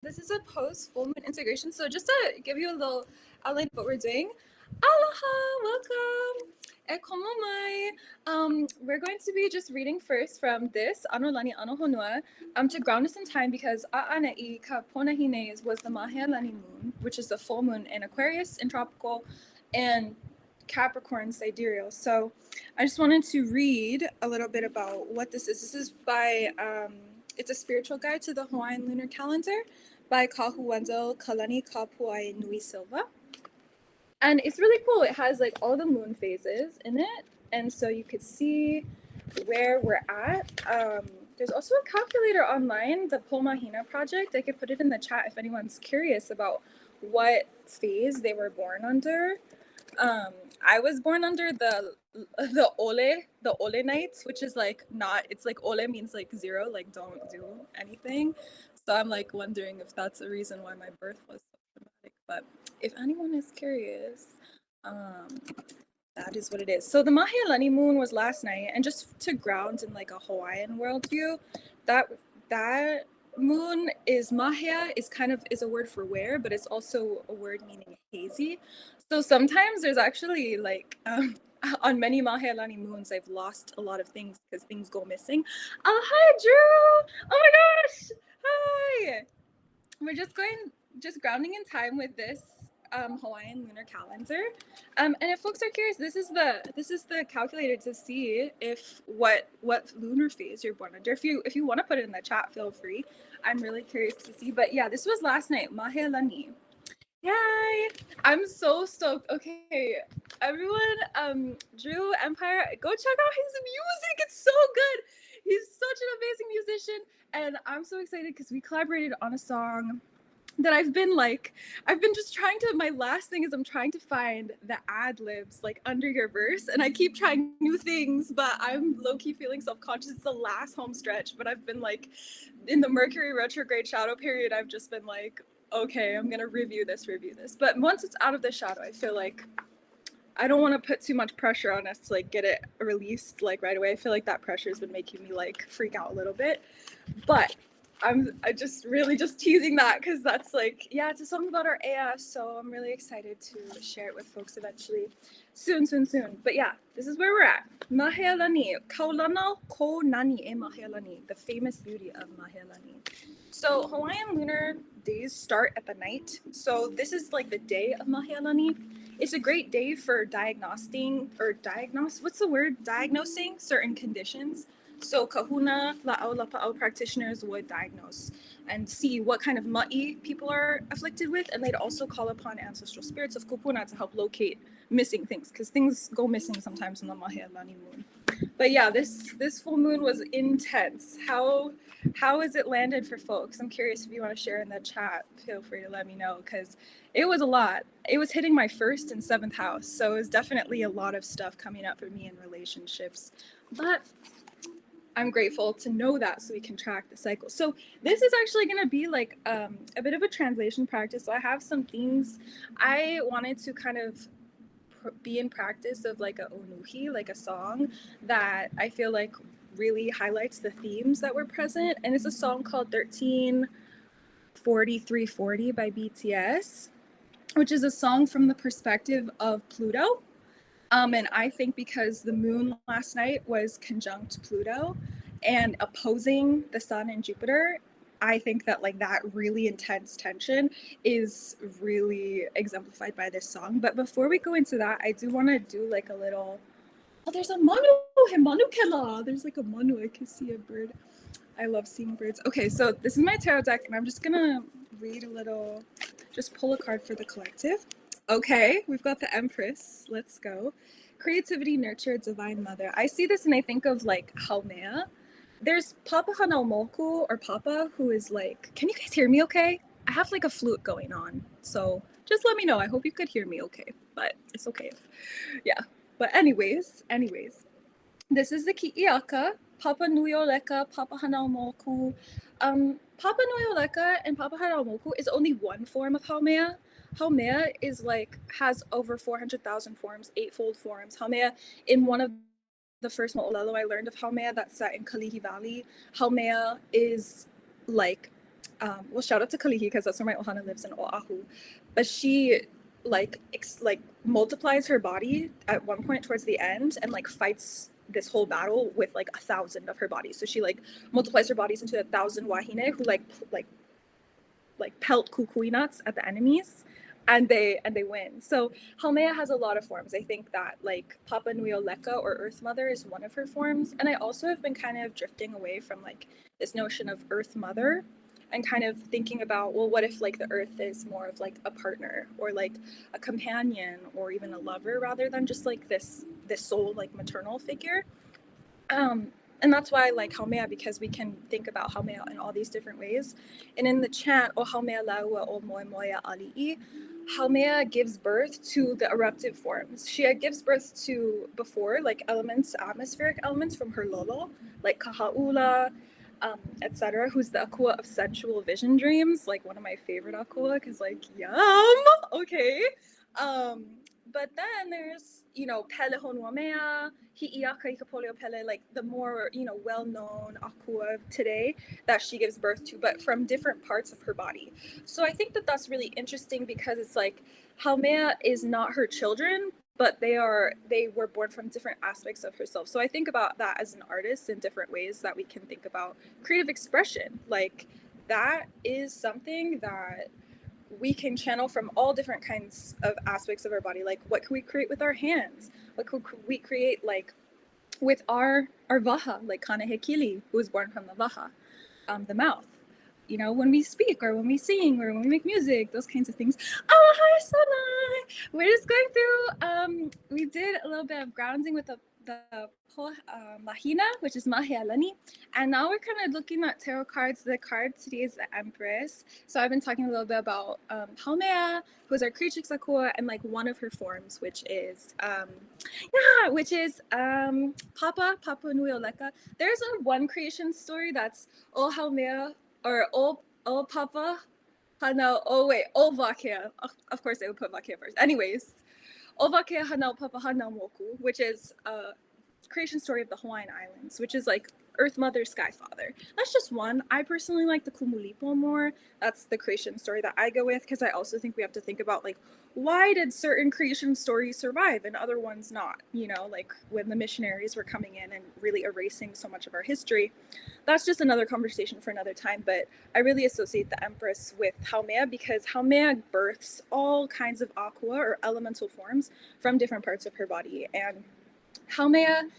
This is a post full moon integration. So just to give you a little outline of what we're doing. Aloha, welcome. E komo mai. We're going to be just reading first from this Ano Lani Ano Honua to ground us in time because A'ana'i ka Ponahine was the Mahea Lani moon, which is the full moon in Aquarius, in tropical, and Capricorn sidereal. So I just wanted to read a little bit about what this is. This is by it's a spiritual guide to the Hawaiian lunar calendar by Kahu Wendell Kalani Kapuai Nui Silva. And it's really cool. It has like all the moon phases in it. And so you could see where we're at. There's also a calculator online, the Pomahina project. I could put it in the chat if anyone's curious about what phase they were born under. I was born under the Ole nights, which is like not, it's like Ole means like zero, like don't do anything. So I'm like wondering if that's a reason why my birth was so traumatic. But if anyone is curious, that is what it is. So the Mahea moon was last night, and just to ground in like a Hawaiian worldview, that moon is Mahea is a word for where, but it's also a word meaning hazy. So sometimes there's actually like on many Mahea moons, I've lost a lot of things because things go missing. Oh, hi, Drew! Oh my gosh! Hi! We're just grounding in time with this Hawaiian lunar calendar. And if folks are curious, this is the calculator to see if what lunar phase you're born under. If you want to put it in the chat, feel free. I'm really curious to see. But yeah, this was last night, Mahea Lani. Yay! I'm so stoked. Okay, everyone, Drew Empire, go check out his music. It's so good. He's such an amazing musician, and I'm so excited because we collaborated on a song that I've been just trying to, my last thing is I'm trying to find the ad libs like under your verse, and I keep trying new things, but I'm low-key feeling self-conscious. It's the last home stretch, but I've been like in the Mercury retrograde shadow period, I've just been like, okay, I'm gonna review this. But once it's out of the shadow, I feel like I don't want to put too much pressure on us to like get it released like right away. I feel like that pressure has been making me like freak out a little bit. But I just really just teasing that because that's like, yeah, it's a song about our AS, so I'm really excited to share it with folks eventually. Soon. But yeah, this is where we're at. Mahea Lani. Kaulana ko nani e Mahea Lani. The famous beauty of Mahea Lani. So Hawaiian lunar days start at the night. So this is like the day of Mahea Lani. It's a great day for diagnosing certain conditions. So kahuna, la'au, lapa'au practitioners would diagnose and see what kind of ma'i people are afflicted with, and they'd also call upon ancestral spirits of kupuna to help locate missing things, because things go missing sometimes in the Mahea Lani moon. But yeah, this full moon was intense. How has it landed for folks? I'm curious if you want to share in the chat. Feel free to let me know, because it was a lot. It was hitting my 1st and 7th house, so it was definitely a lot of stuff coming up for me in relationships. But I'm grateful to know that so we can track the cycle. So this is actually going to be like a bit of a translation practice. So I have some things I wanted to kind of be in practice of, like a onuhi, like a song that I feel like really highlights the themes that were present. And it's a song called 134340 by BTS, which is a song from the perspective of Pluto. And I think because the moon last night was conjunct Pluto and opposing the sun and Jupiter, I think that like that really intense tension is really exemplified by this song. But before we go into that, I do want to do like a little, oh, there's a manu, manukela. There's like a manu, I can see a bird. I love seeing birds. Okay, so this is my tarot deck, and I'm just gonna read a little, just pull a card for the collective. Okay, we've got the Empress. Let's go. Creativity, nurture, divine mother. I see this and I think of like Haumea. There's Papa Hanamoku, or Papa, who is like, can you guys hear me okay? I have like a flute going on, so just let me know. I hope you could hear me okay, but it's okay if, yeah. But anyways, this is the Ki'iaka, Papa Nuioleka, Papa Hanamoku. Papa Nuioleka and Papa Hanamoku is only one form of Haumea. Haumea is like, has over 400,000 forms, 8-fold forms. Haumea, in one of the first mo'olelo I learned of Haumea that's set in Kalihi Valley, Haumea is like well, shout out to Kalihi because that's where my ohana lives in Oahu, but she like multiplies her body at one point towards the end and like fights this whole battle with like 1,000 of her body. So she like multiplies her bodies into 1,000 wahine who like pelt kukui nuts at the enemies, and they win. So Haumea has a lot of forms. I think that like Papa Nui Oleka or Earth Mother is one of her forms, and I also have been kind of drifting away from like this notion of Earth Mother and kind of thinking about, well, what if like the earth is more of like a partner or like a companion or even a lover rather than just like this sole like maternal figure. And that's why I like Haumea, because we can think about Haumea in all these different ways. And in the chant, O Haumea Laua O Moi Moia Ali'i, Haumea gives birth to the eruptive forms. She gives birth to, before, like elements, atmospheric elements from her lolo, like Kaha'ula, etc., who's the akua of sensual vision dreams, like one of my favorite akua, because like, yum, okay. But then there's, you know, Pele Honuamea, Hi'iaka Ikapolio Pele, like the more, you know, well-known akua today that she gives birth to, but from different parts of her body. So I think that that's really interesting because it's like Haumea is not her children, but they were born from different aspects of herself. So I think about that as an artist in different ways that we can think about creative expression. Like that is something that we can channel from all different kinds of aspects of our body. Like what can we create with our hands? What could we create like with our vaha, like Kanehekili, who was born from the vaha, the mouth. You know, when we speak or when we sing or when we make music, those kinds of things. Oh, hi, Sonai! We're just going through, we did a little bit of grounding with the Mahina, which is Mahialani. And now we're kind of looking at tarot cards. The card today is the Empress. So I've been talking a little bit about Haumea, who's our creatrix akua, and like one of her forms, which is, Papa Nui Oleka. There's a one creation story that's O Haumea, or O Papa, Hanau, O Vakea. Of course, they would put Vakea first. Anyways, O Vakea Hanau Papa Hanau Moku, which is a creation story of the Hawaiian Islands, which is like Earth Mother, Sky Father. That's just one. I personally like the Kumulipo more. That's the creation story that I go with, because I also think we have to think about like, why did certain creation stories survive and other ones not? You know, like when the missionaries were coming in and really erasing so much of our history. That's just another conversation for another time, but I really associate the Empress with Haumea because Haumea births all kinds of aqua or elemental forms from different parts of her body. And Haumea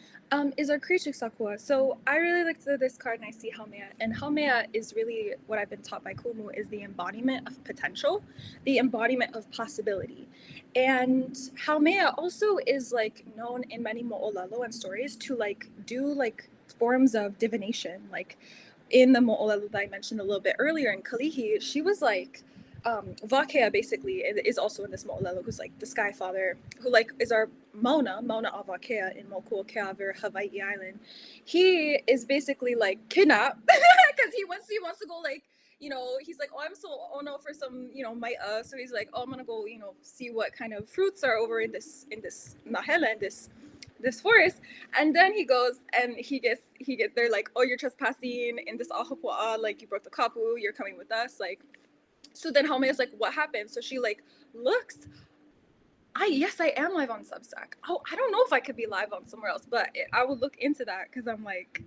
is our creatrix aqua. So I really looked at this card and I see Haumea. And Haumea is really what I've been taught by Kumu, is the embodiment of potential, the embodiment of possibility. And Haumea also is like known in many mo'olelo and stories to like do like forms of divination. Like in the mo'olelo that I mentioned a little bit earlier in Kalihi, she was like Vakea basically is also in this mo'olelo, who's like the Sky Father, who like is our Mauna a Vakea in Mokuokeaver, Hawaii Island. He is basically like kidnapped because he wants to go like, you know, he's like, oh, I'm so ono for some, you know, maia. So he's like, oh, I'm gonna go, you know, see what kind of fruits are over in this mahela, in this forest. And then he goes and he gets they're like, oh, you're trespassing in this ahapua'a, like you broke the kapu, you're coming with us, like. So then Haumea is like, what happened? So she like looks. Yes, I am live on Substack. Oh, I don't know if I could be live on somewhere else, but I will look into that because I'm like,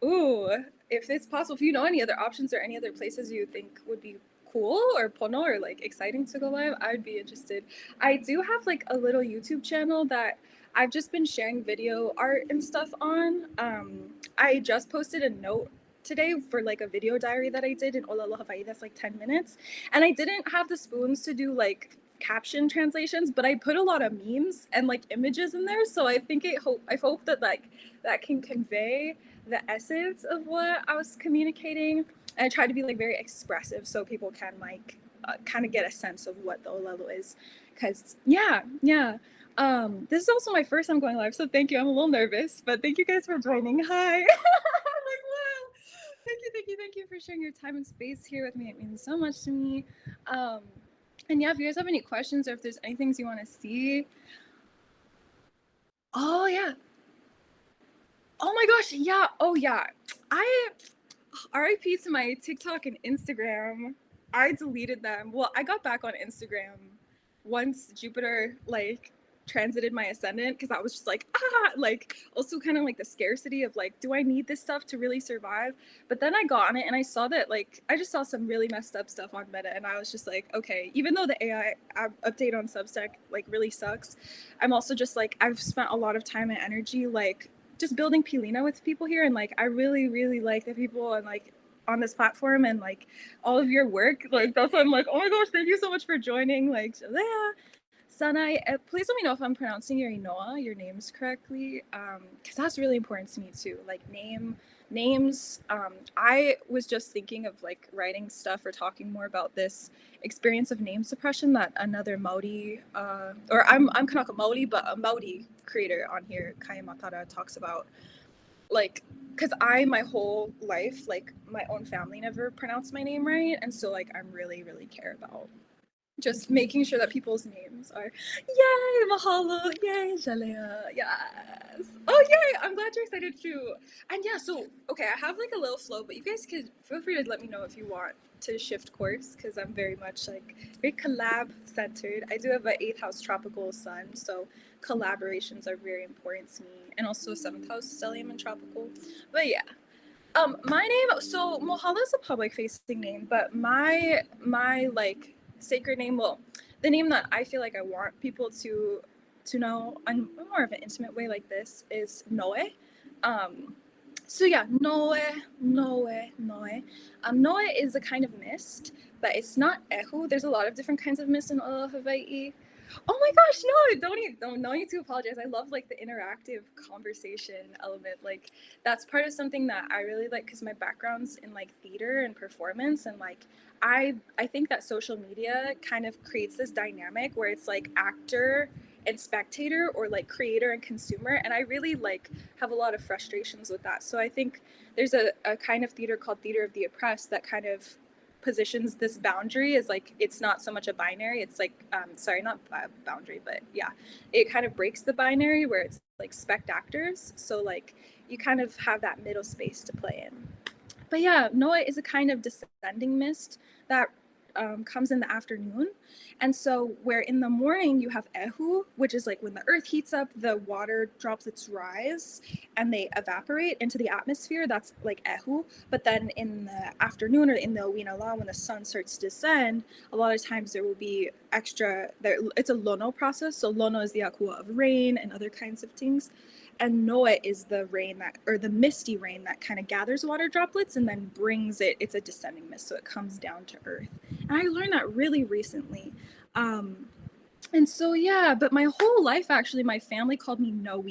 ooh, if it's possible, if you know any other options or any other places you think would be cool or pono or like exciting to go live, I'd be interested. I do have like a little YouTube channel that I've just been sharing video art and stuff on. I just posted a note today for like a video diary that I did in Olelo Hawaii that's like 10 minutes, and I didn't have the spoons to do like caption translations, but I put a lot of memes and like images in there, so I think I hope that like that can convey the essence of what I was communicating. And I try to be like very expressive so people can like kind of get a sense of what the Olelo is, because yeah. This is also my first time going live, so thank you. I'm a little nervous, but thank you guys for joining. Hi. I'm like, wow. Thank you for sharing your time and space here with me. It means so much to me. And yeah, if you guys have any questions or if there's any things you want to see. Oh yeah. Oh my gosh, yeah. Oh yeah. RIP to my TikTok and Instagram. I deleted them. Well, I got back on Instagram once Jupiter like transited my ascendant because I was just like, like also kind of like the scarcity of like, do I need this stuff to really survive? But then I got on it and I saw that like I just saw some really messed up stuff on Meta and I was just like, okay, even though the AI update on Substack like really sucks, I'm also just like I've spent a lot of time and energy like just building Pilina with people here and like I really really like the people and like on this platform and like all of your work, like that's why I'm like, oh my gosh, thank you so much for joining, like Jalea, Sanai. Please let me know if I'm pronouncing your names correctly, because that's really important to me too, like names. I was just thinking of like writing stuff or talking more about this experience of name suppression that another Maori, or I'm Kanaka Maori, but a Maori creator on here, Kaya Matara, talks about, like, because I my whole life, like my own family never pronounced my name right, and so like I'm really really care about just making sure that people's names are, yay, mahalo, yay, jalea, yes. Oh, yay, I'm glad you're excited too. And yeah, so, okay, I have like a little flow, but you guys could feel free to let me know if you want to shift course, because I'm very much like, very collab centered. I do have an 8th house tropical sun, so collaborations are very important to me, and also 7th house stellium and tropical. But yeah, my name, so Mohala is a public facing name, but my like sacred name, well, the name that I feel like I want people to know on more of an intimate way like this is Noe. So yeah, Noe, Noe, Noe. Noe is a kind of mist, but it's not ehu. There's a lot of different kinds of mist in Hawaii. Oh my gosh, no, don't no need to apologize. I love like the interactive conversation element. Like that's part of something that I really like because my background's in like theater and performance, and like I think that social media kind of creates this dynamic where it's like actor and spectator, or like creator and consumer, and I really like have a lot of frustrations with that. So I think there's a kind of theater called theater of the oppressed that kind of positions this boundary as like it's not so much a binary, it's like sorry, not boundary, but yeah, it kind of breaks the binary where it's like spect actors, so like you kind of have that middle space to play in. But yeah, Noah is a kind of descending mist that comes in the afternoon. And so where in the morning you have Ehu, which is like when the earth heats up, the water droplets rise and they evaporate into the atmosphere. That's like Ehu. But then in the afternoon or in the Winala, when the sun starts to descend, a lot of times there will be extra, it's a Lono process. So Lono is the akua of rain and other kinds of things. And Noah is the rain that, or the misty rain that kind of gathers water droplets and then brings it, it's a descending mist, so it comes down to earth. And I learned that really recently. And so, yeah, but my whole life, actually, my family called me Noe,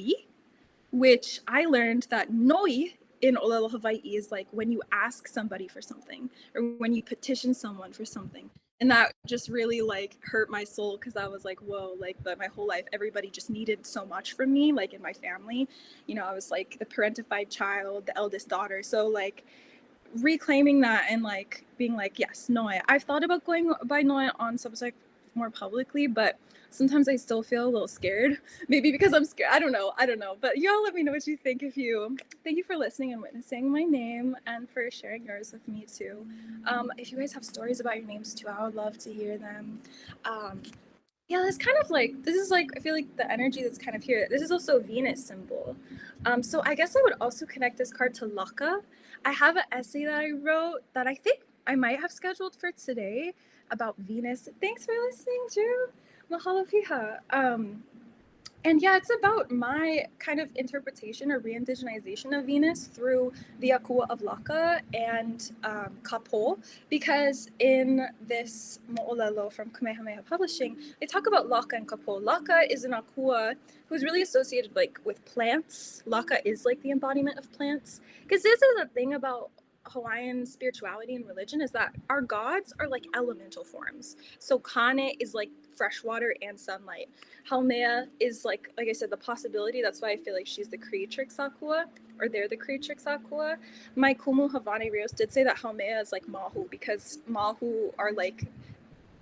which I learned that Noi in Olelo, Hawaii is like when you ask somebody for something or when you petition someone for something. And that just really like hurt my soul because I was like, whoa, like, but my whole life, everybody just needed so much from me, like in my family. You know, I was like the parentified child, the eldest daughter. So like reclaiming that and like being like, yes, Noe. I've thought about going by Noe on Substack more publicly, but sometimes I still feel a little scared. Maybe because I'm scared. I don't know. But y'all let me know what you think. Thank you for listening and witnessing my name and for sharing yours with me too. If you guys have stories about your names too, I would love to hear them. Yeah, this kind of like, this is like, I feel like the energy that's kind of here. This is also a Venus symbol. So I guess I would also connect this card to Laka. I have an essay that I wrote that I think I might have scheduled for today about Venus. Thanks for listening, Drew. Mahalo piha. And yeah, it's about my kind of interpretation or re-indigenization of Venus through the akua of Laka and Kapo, because in this Mo'olelo from Kamehameha Publishing, they talk about Laka and Kapo. Laka is an akua who's really associated like with plants. Laka is like the embodiment of plants, because this is a thing about Hawaiian spirituality and religion, is that our gods are like elemental forms. So Kane is like fresh water and sunlight. Haumea is like I said, the possibility. That's why I feel like she's the creatrix akua, or they're the creatrix akua. My kumu Havani Rios did say that Haumea is like Mahu, because Mahu are like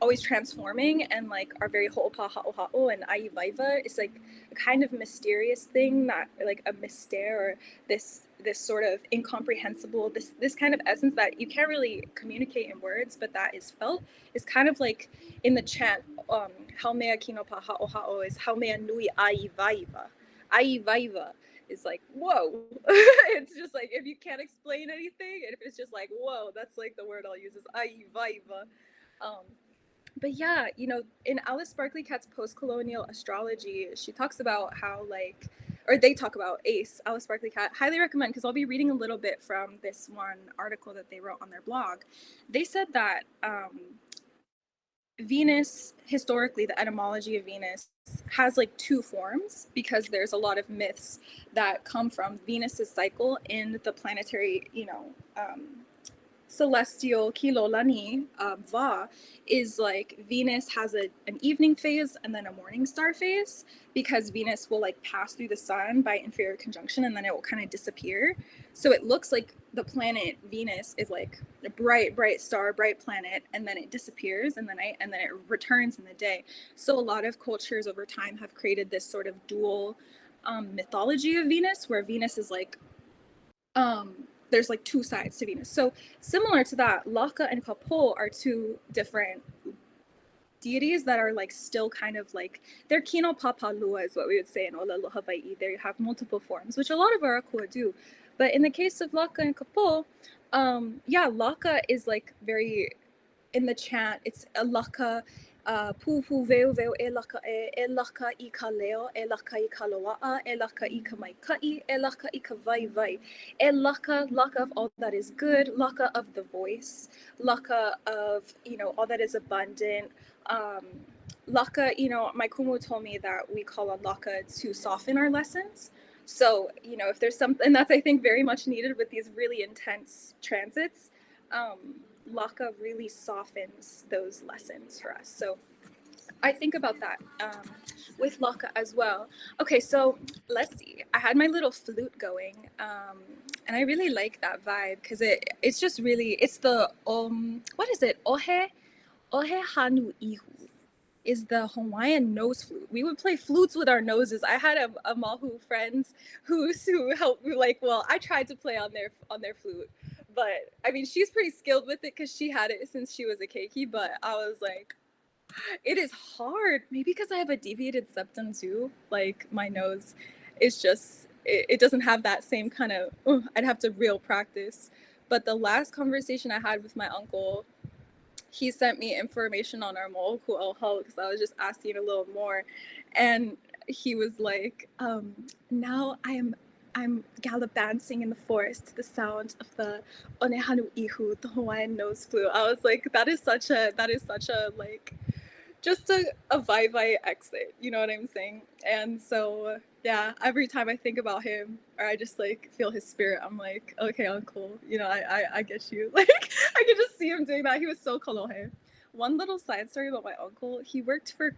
always transforming and like are very ho'opa ha'o, and Aiwaiva is like a kind of mysterious thing, that like a mystere, or this this sort of incomprehensible, this kind of essence that you can't really communicate in words, but that is felt, is kind of like in the chant, Haumea Kinopa Ha'oha'o is Haumea Nui Ai Vaiva. Ai Vaiva is like, whoa. It's just like, if you can't explain anything, and if it's just like, whoa, that's like the word I'll use is Ai Vaiva. But yeah, in Alice Barkley Catt's post-colonial astrology, she talks about how or they talk about ACE, Alice Barkley Catt. Highly recommend, because I'll be reading a little bit from this one article that they wrote on their blog. They said that Venus, historically, the etymology of Venus has like two forms, because there's a lot of myths that come from Venus's cycle in the planetary, celestial kilolani, va, is like Venus has an evening phase and then a morning star phase, because Venus will like pass through the sun by inferior conjunction and then it will kind of disappear. So it looks like the planet Venus is like a bright star, bright planet, and then it disappears in the night and then it returns in the day. So a lot of cultures over time have created this sort of dual mythology of Venus, where Venus is like there's like two sides to Venus. So similar to that, Laka and Kapol are two different deities that are like still kind of like, they're Kino Papalua is what we would say in Olelo Hawaii. They have multiple forms, which a lot of our akua do. But in the case of Laka and Kapol, Laka is like very, in the chant, it's a Laka, pu veo e laka I ka leo, e laka I ka loa'a, e laka I ka maikai, e laka I ka vai, e laka of all that is good, laka of the voice, laka of, all that is abundant, laka, my kumu told me that we call on laka to soften our lessons. So, if there's something that's, I think, very much needed with these really intense transits, Laka really softens those lessons for us. So I think about that with Laka as well. Okay, so let's see. I had my little flute going, and I really like that vibe, because it's just really, it's the, what is it? Ohe Hanu Ihu is the Hawaiian nose flute. We would play flutes with our noses. I had a Mahu friends who helped me, I tried to play on their flute. But I mean, she's pretty skilled with it because she had it since she was a keiki. But I was like, it is hard. Maybe because I have a deviated septum too. Like my nose is just, it doesn't have that same kind of, I'd have to real practice. But the last conversation I had with my uncle, he sent me information on our mo'oku al because I was just asking a little more. And he was like, now I'm gallivanting in the forest to the sound of the Onehanu Ihu, the Hawaiian nose flute. I was like, that is such a like, just a vai exit, you know what I'm saying? And so, yeah, every time I think about him, or I just like feel his spirit, I'm like, okay, uncle, I get you. Like, I could just see him doing that. He was so kolohe. One little side story about my uncle, he worked for,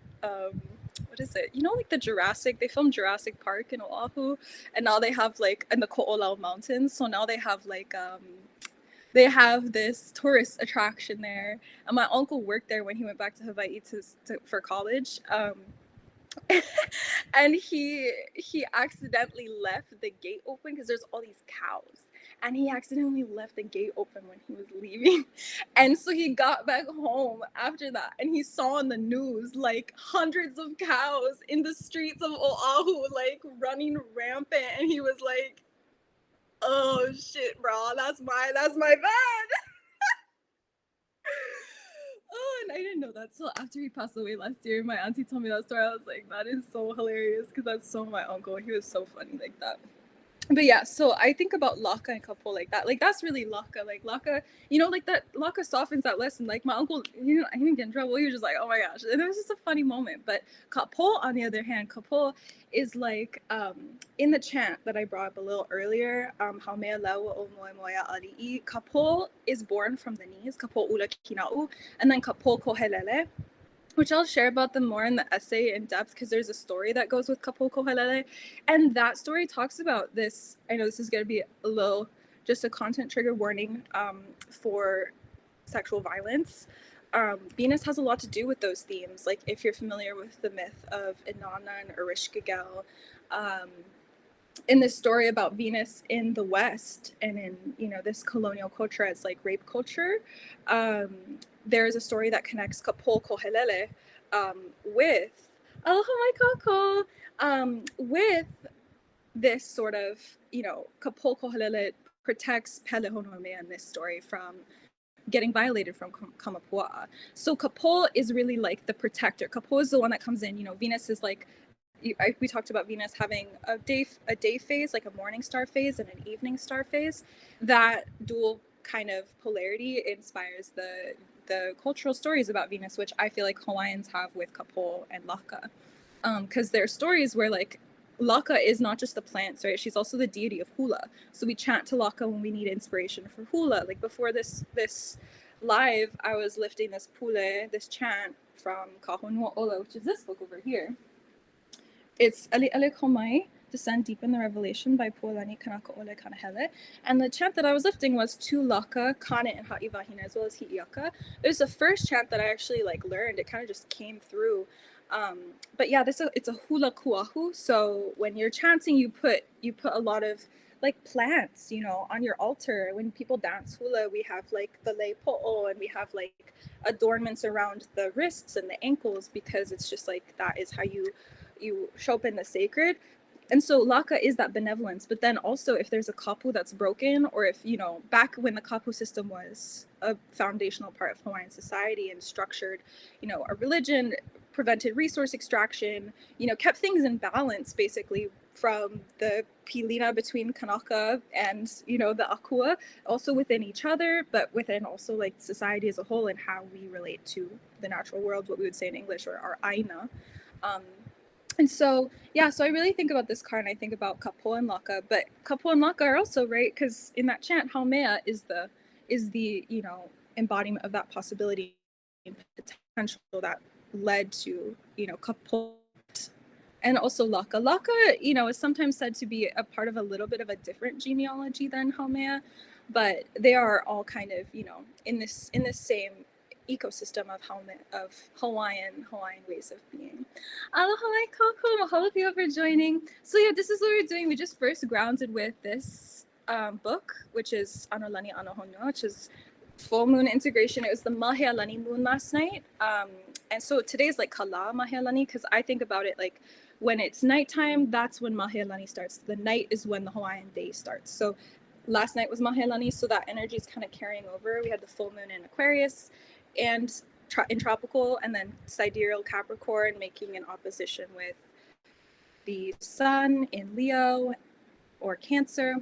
what is it? Like they filmed Jurassic Park in Oahu, and now they have like in the Ko'olau Mountains. So now they have like they have this tourist attraction there, and my uncle worked there when he went back to Hawaii for college. And he accidentally left the gate open because there's all these cows, and he accidentally left the gate open when he was leaving. And so he got back home after that, and he saw on the news like hundreds of cows in the streets of Oahu, like running rampant, and he was like, oh shit, bro, that's my bad. Oh, and I didn't know that till after he passed away last year. My auntie told me that story. I was like, that is so hilarious, because that's so my uncle. He was so funny like that. But yeah, so I think about Laka and Kapol like that. Like, that's really Laka. Like, Laka, like that, Laka softens that lesson. Like, my uncle, I didn't get in trouble. He was just like, oh my gosh. And it was just a funny moment. But Kapol, on the other hand, Kapol is like, in the chant that I brought up a little earlier, Haumea Laua o Moe Moea Ali'i, Kapol is born from the knees, Kapol Ula Kina'u, and then Kapol Kohelele, which I'll share about them more in the essay in depth, because there's a story that goes with Kapol Kohelele. And that story talks about this. I know this is going to be a little, just a content trigger warning for sexual violence. Venus has a lot to do with those themes. Like, if you're familiar with the myth of Inanna and Erishkigal, in this story about Venus in the West and in, you know, this colonial culture as like rape culture, um, there is a story that connects Kapol Kohelele with Aloha Mai Kako, with this sort of, you know, Kapol Kohelele protects Pelehonome in this story from getting violated from Kamapua'a. So Kapol is really like the protector. Kapol is the one that comes in. You know, Venus is like, we talked about Venus having a day phase, like a morning star phase and an evening star phase. That dual kind of polarity inspires the cultural stories about Venus, which I feel like Hawaiians have with Kapol and Laka, because there are stories where like Laka is not just the plants, right? She's also the deity of hula. So we chant to Laka when we need inspiration for hula. Like before this live, I was lifting this pule, this chant from Kahonua Ola, which is this book over here. It's Ali Ale Komai, Descend Deep in the Revelation by Pualani Kanaka Ole Kanahele. And the chant that I was lifting was to Laka, Kane, and Ha'ivahina, as well as Hi'iaka. It was the first chant that I actually like learned. It kind of just came through. But yeah, it's a hula kuahu. So when you're chanting, you put a lot of like plants, you know, on your altar. When people dance hula, we have like the leipo'o, and we have like adornments around the wrists and the ankles, because it's just like that is how you show up in the sacred. And so Laka is that benevolence. But then also if there's a kapu that's broken, or if, you know, back when the kapu system was a foundational part of Hawaiian society and structured, you know, a religion, prevented resource extraction, you know, kept things in balance basically from the pilina between Kanaka and, you know, the Akua, also within each other, but within also like society as a whole and how we relate to the natural world, what we would say in English, or our aina. And so, yeah, so I really think about this card, and I think about Kapo and Laka, but Kapo and Laka are also, right, because in that chant, Haumea is the, you know, embodiment of that possibility and potential that led to, you know, Kapo and also Laka. Laka, you know, is sometimes said to be a part of a little bit of a different genealogy than Haumea, but they are all kind of, you know, in this same ecosystem of Hawaiian ways of being. Aloha mai kako, mahalo pio for joining. So yeah, this is what we're doing. We just first grounded with this book, which is Anolani Anohonyo, which is full moon integration. It was the Mahealani moon last night. And so today's like Kala Mahealani, because I think about it like when it's nighttime, that's when Mahealani starts. The night is when the Hawaiian day starts. So last night was Mahealani, so that energy is kind of carrying over. We had the full moon in Aquarius and in tropical, and then sidereal Capricorn making an opposition with the sun in Leo or Cancer,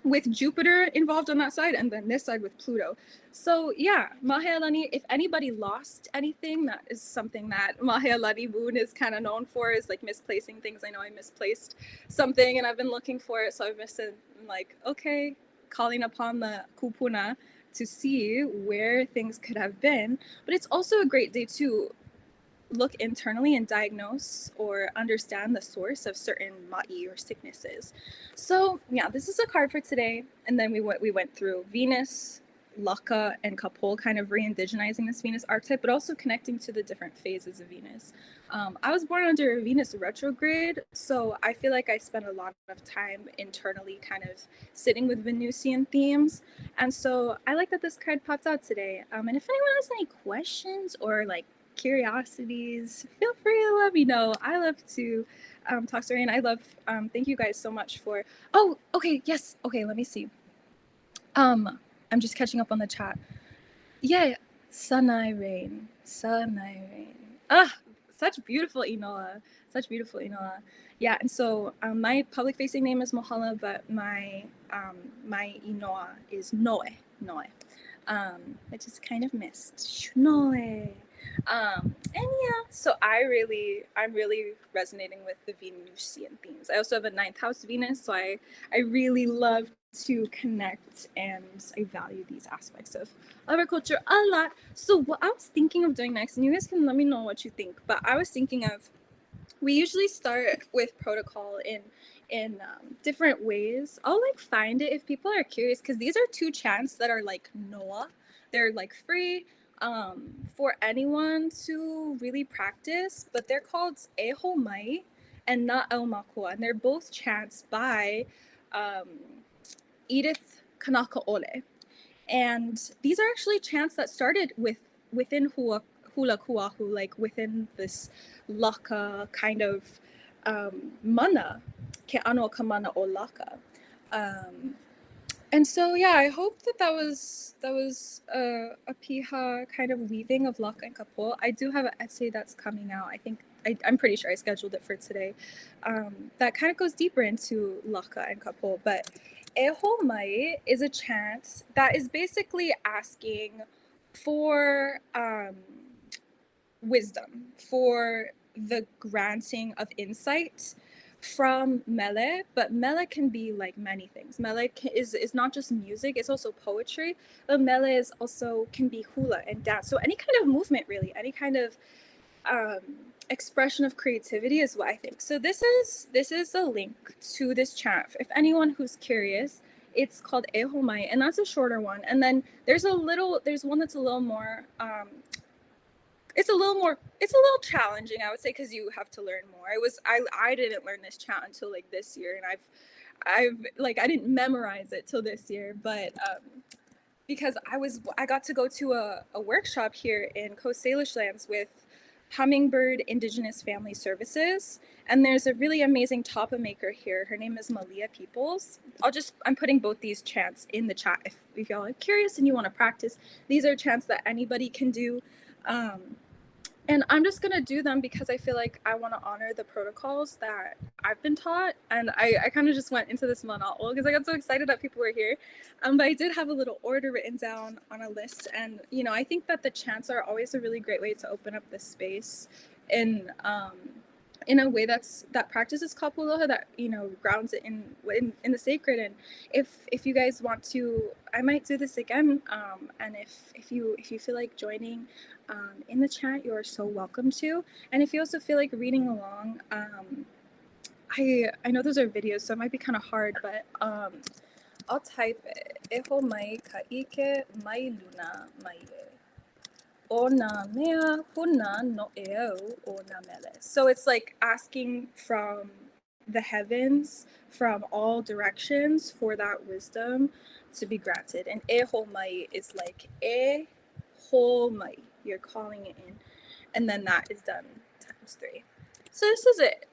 with Jupiter involved on that side, and then this side with Pluto. So yeah, Mahealani, if anybody lost anything, that is something that Mahealani moon is kind of known for, is like misplacing things. I know I misplaced something and I've been looking for it, so I've missed it. I'm like, okay, calling upon the kupuna to see where things could have been. But it's also a great day to look internally and diagnose or understand the source of certain ma'i or sicknesses. So yeah, this is a card for today. And then we went through Venus, Laka, and Kapol, kind of re-indigenizing this Venus archetype, but also connecting to the different phases of Venus. I was born under Venus retrograde, so I feel like I spent a lot of time internally kind of sitting with Venusian themes. And so I like that this card popped out today. And if anyone has any questions or like curiosities, feel free to let me know. I love to talk story, and I love thank you guys so much for let me see. I'm just catching up on the chat. Yeah, Sanai Rain. Such beautiful Inoa. Yeah, and so my public facing name is Mohala, but my Inoa is Noe, which is kind of missed. Noe. And yeah, so I'm really resonating with the Venusian themes. I also have a 9th house Venus, so I really love to connect, and I value these aspects of our culture a lot. So what I was thinking of doing next, and you guys can let me know what you think, but I was thinking of, we usually start with protocol in different ways. I'll like find it if people are curious, because these are 2 chants that are like Noah. They're like free for anyone to really practice, but they're called Eho Mai and Na El Makua, and they're both chants by um, Edith Kanaka Ole. And these are actually chants that started within hula kuahu, like within this laka kind of mana, ke ano ka mana o laka. And so yeah, I hope that was a piha kind of weaving of laka and kapo. I do have an essay that's coming out. I think I'm pretty sure I scheduled it for today. That kind of goes deeper into laka and kapo, but Eho Mai is a chant that is basically asking for wisdom, for the granting of insight from mele, but mele can be like many things. Mele is not just music, it's also poetry, but mele is also can be hula and dance. So any kind of movement, really, any kind of expression of creativity is what I think. So this is a link to this chant. If anyone who's curious, it's called Ehomai, and that's a shorter one. And then there's one that's a little more it's a little challenging, I would say, because you have to learn more. I didn't learn this chant until like this year, and I've like I didn't memorize it till this year, but because I got to go to a workshop here in Coast Salish Lands with Hummingbird Indigenous Family Services, and there's a really amazing tapa maker here. Her name is Malia Peoples. I'm putting both these chants in the chat if y'all are curious and you want to practice. These are chants that anybody can do. And I'm just gonna do them because I feel like I want to honor the protocols that I've been taught, and I kind of just went into this monologue because I got so excited that people were here. But I did have a little order written down on a list, and I think that the chants are always a really great way to open up this space in a way that practices kapuluha, that grounds it in the sacred. And if you guys want to, I might do this again, and if you feel like joining in the chat, you're so welcome to. And if you also feel like reading along, I know those are videos, so it might be kind of hard, but I'll type it. Eho mai kaike mai luna mai e. O na mea huna no eo o na mele. So it's like asking from the heavens, from all directions, for that wisdom to be granted. And eho mai is like e ho mai. You're calling it in. And then that is done times 3. So this is it.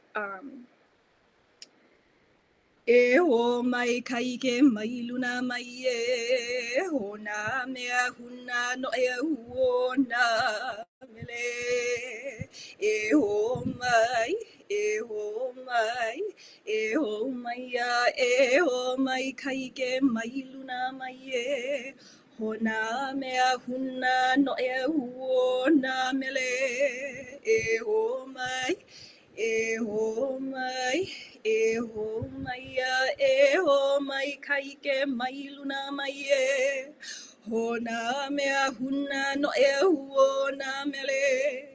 E ho mai kaike mai luna mai e ho na mea huna no e huona mele e ho mai e ho mai e ho mai e ho mai kaike mai luna mai e ho na mea huna no e huona mele e ho mai e ho mai e ho mai kaike mai luna mai e ho na mea huna no e huona mele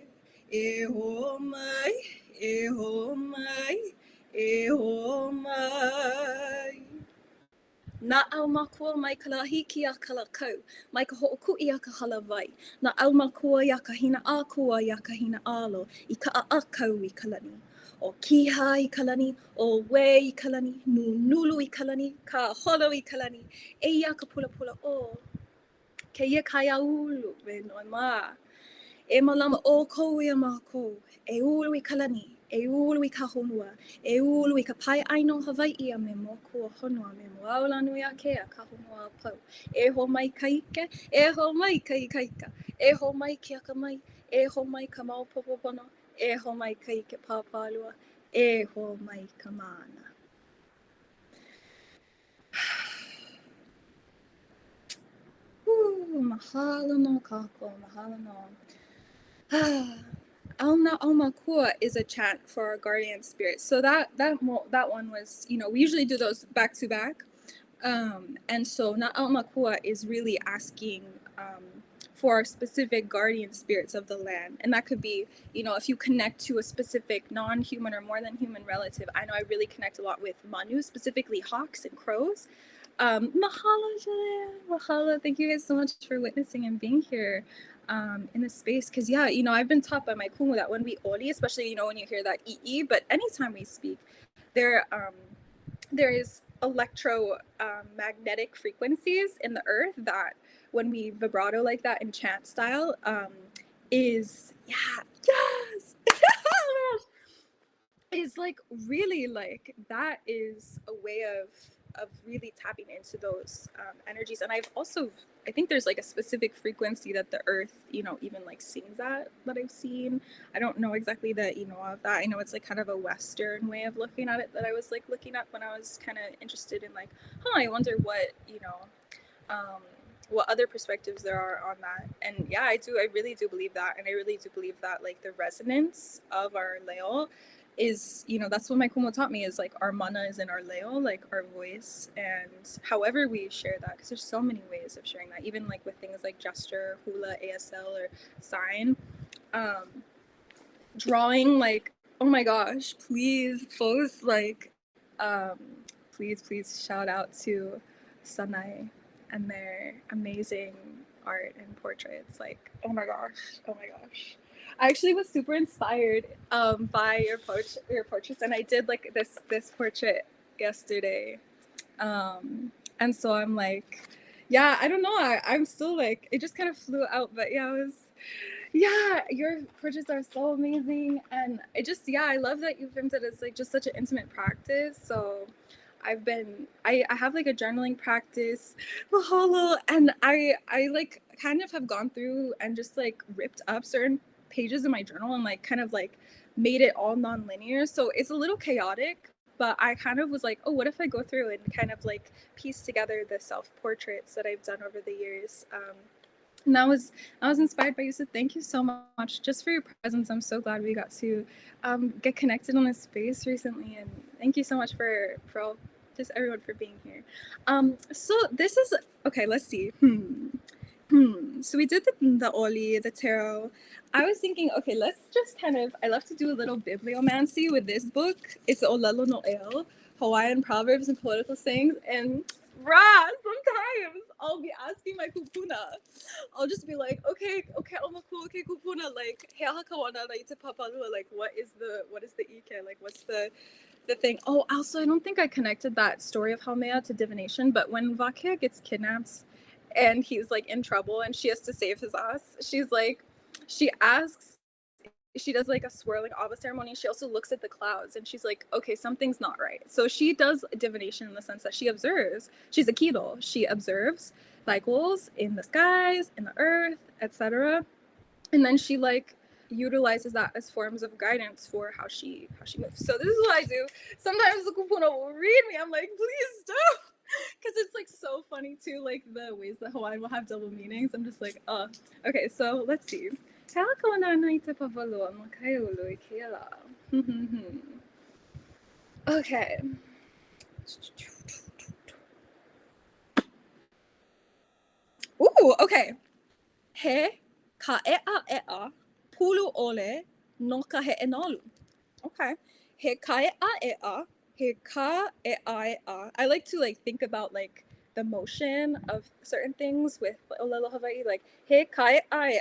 e ho mai e ho mai e ho mai. Na au makua mai ka lahiki a ka lakau, mai ka ho'oku'i a ka halavai. Na au makua ia ka hina ākua ia ka hina alo, I ka a'akau I ka lani. O kiha I ka lani, o we I ka lani, nulu I ka lani, ka holo I ka lani, e ia ka pula pula o. Ke ia kai a ulu, me noe mā. E malama o kou ia mākou, e ulu I ka lani, e ulu I ka honua, e ulu I ka pai aino Hawaii me mokua honua, me moaulanu ia kea ka honua pau. E ho mai kaike, e ho mai kaikaika, e ho mai kia ka mai, e ho mai ka mau popopono, e ho mai kaike pāpālua, e ho mai ka mana. Mahalo no kako, mahalo no. Auna Aumakua is a chant for our guardian spirits. So that one was, we usually do those back to back. And so Na Aumakua is really asking for our specific guardian spirits of the land. And that could be, if you connect to a specific non-human or more than human relative. I know I really connect a lot with Manu, specifically hawks and crows. Mahalo, Julia. Mahalo. Thank you guys so much for witnessing and being here. in the space. Because yeah, I've been taught by my kumu that when we oli, especially when you hear that ee, but anytime we speak, there is electromagnetic frequencies in the earth that when we vibrato like that in chant style, is yes is like really like that is a way of really tapping into those energies. And I think there's like a specific frequency that the earth even like sings at that I've seen. I don't know exactly the of that. I know it's like kind of a Western way of looking at it that I was like looking at when I was kind of interested in like, I wonder what other perspectives there are on that. And yeah, I really do believe that. And I really do believe that like the resonance of our leo is, that's what my kumo taught me, is like our mana is in our leo, like our voice, and however we share that, because there's so many ways of sharing that, even like with things like gesture, hula, ASL, or sign, drawing, like, oh my gosh, please post like please shout out to Sanai and their amazing art and portraits. Like, oh my gosh. I actually was super inspired by your portraits, and I did like this portrait yesterday. And so I'm like, yeah, I don't know. I'm still like, it just kind of flew out, but your portraits are so amazing. And I love that you've been that it's like just such an intimate practice. So I have like a journaling practice, mohala, and I like kind of have gone through and just like ripped up certain pages in my journal and like kind of like made it all non-linear. So it's a little chaotic, but I kind of was like, oh, what if I go through and kind of like piece together the self-portraits that I've done over the years. And I was inspired by you, so thank you so much just for your presence. I'm so glad we got to get connected on this space recently, and thank you so much for all, just everyone for being here. So this is okay. Let's see. So we did the oli, the tarot. I was thinking, okay, let's just I love to do a little bibliomancy with this book. It's Olelo Noel, Hawaiian Proverbs and Political Sayings. And sometimes I'll be asking my kupuna. I'll just be like, okay, omaku, okay, kupuna, like, he hakawana na ite papalua, like, what is the ike, like, what's the thing. Oh, also, I don't think I connected that story of Haumea to divination, but when Vakea gets kidnapped and he's like in trouble and she has to save his ass, she does like a swirling Ava ceremony. She also looks at the clouds and she's like, okay, something's not right. So she does divination in the sense that she observes. She's a Kido. She observes cycles in the skies, in the earth, etc. And then she like utilizes that as forms of guidance for how she moves. So this is what I do. Sometimes the kupuna will read me. I'm like, please stop. Because it's like so funny too, like the ways that Hawaiian will have double meanings. I'm just like, okay, so let's see. Okay. Ooh, okay. He ka ea pulu ole no ka he enalu. Okay. He ka ea he ka ea. I like to like think about like the motion of certain things with Olelo Hawaii, like he ka ea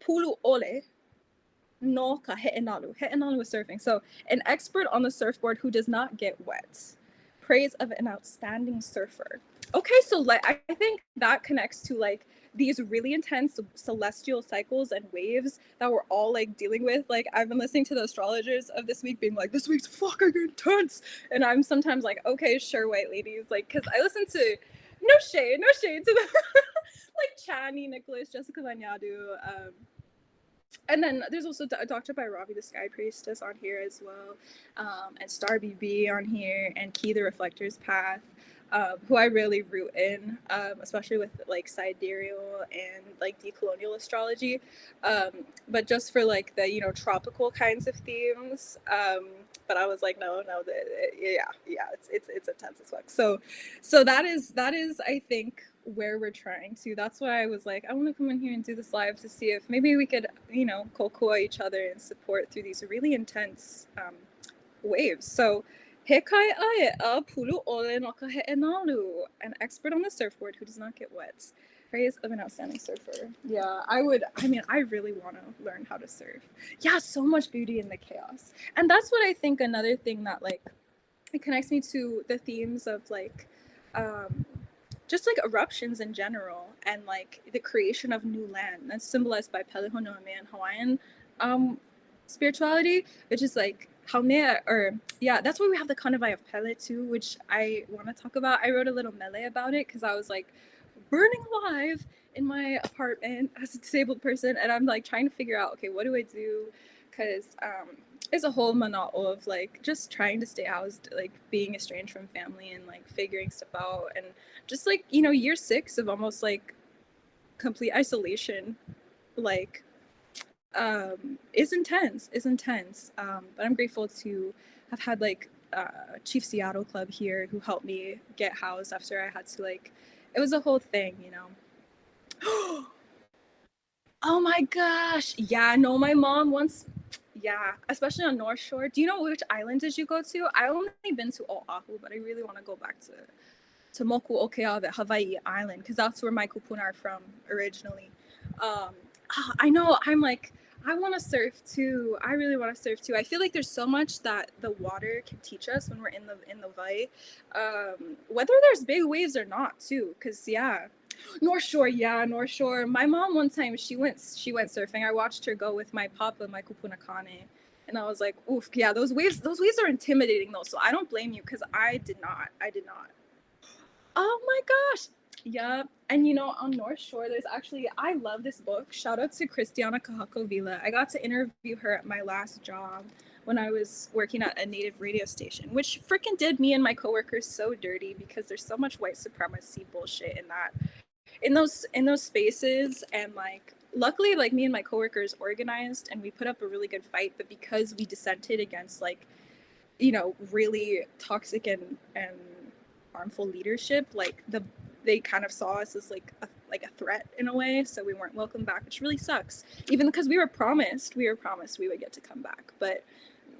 pulu ole no ka he'enalu. He'enalu is surfing. So an expert on the surfboard who does not get wet. Praise of an outstanding surfer. Okay, so like I think that connects to like these really intense celestial cycles and waves that we're all like dealing with. Like I've been listening to the astrologers of this week being like, this week's fucking intense. And I'm sometimes like, okay, sure, white ladies. Like, cause I listen to no shade to the like Chani, Nicholas, Jessica Vanyadu, and then there's also Dr. Bhairavi, the Sky Priestess, on here as well, and Star BB on here, and Key the Reflector's Path, who I really root in, especially with like sidereal and like decolonial astrology, but just for like the tropical kinds of themes. But I was like, no, it's intense as fuck. So that is I think where we're trying to. That's why I was like, I want to come in here and do this live to see if maybe we could, kokua each other and support through these really intense waves. So, Hekai Ae Pulu Ole no Ka He'enalu, an expert on the surfboard who does not get wet. Praise of an outstanding surfer. Yeah, I really want to learn how to surf. Yeah, so much beauty in the chaos. And that's what I think another thing that like it connects me to the themes of like um just like eruptions in general and like the creation of new land that's symbolized by Pelehonoame and Hawaiian um spirituality, which is like Haumea, or yeah, that's why we have the Kanawai of Pele too, which I want to talk about. I wrote a little mele about it because I was like burning alive in my apartment as a disabled person, and I'm like trying to figure out, okay, what do I do? Because it's a whole mana'o of like just trying to stay housed, like being estranged from family and like figuring stuff out, and just like, you know, year 6 of almost like complete isolation, like is intense. But I'm grateful to have had like Chief Seattle Club here who helped me get housed after I had to like, it was a whole thing, you know. Oh my gosh. Yeah, no, my mom once, yeah, especially on North Shore. Do you know which island did you go to? I only been to Oahu, but I really want to go back to Moku Okeawe, Hawaii Island, because that's where my kupuna are from originally. I know, I'm like, I want to surf too. I really want to surf too. I feel like there's so much that the water can teach us when we're in the vai, whether there's big waves or not too. Because yeah, North Shore, yeah, North Shore. My mom one time she went surfing. I watched her go with my papa, my kupunakane, and I was like, oof, yeah, those waves are intimidating though. So I don't blame you because I did not. Oh my gosh. Yeah. And you know, on North Shore, there's actually, I love this book. Shout out to Christiana Kahako Vila. I got to interview her at my last job when I was working at a native radio station, which freaking did me and my coworkers so dirty because there's so much white supremacy bullshit in that, in those spaces. And like, luckily, like me and my coworkers organized and we put up a really good fight. But because we dissented against like, you know, really toxic and harmful leadership, like they kind of saw us as like a threat in a way, so we weren't welcome back, which really sucks, even because we were promised we would get to come back, but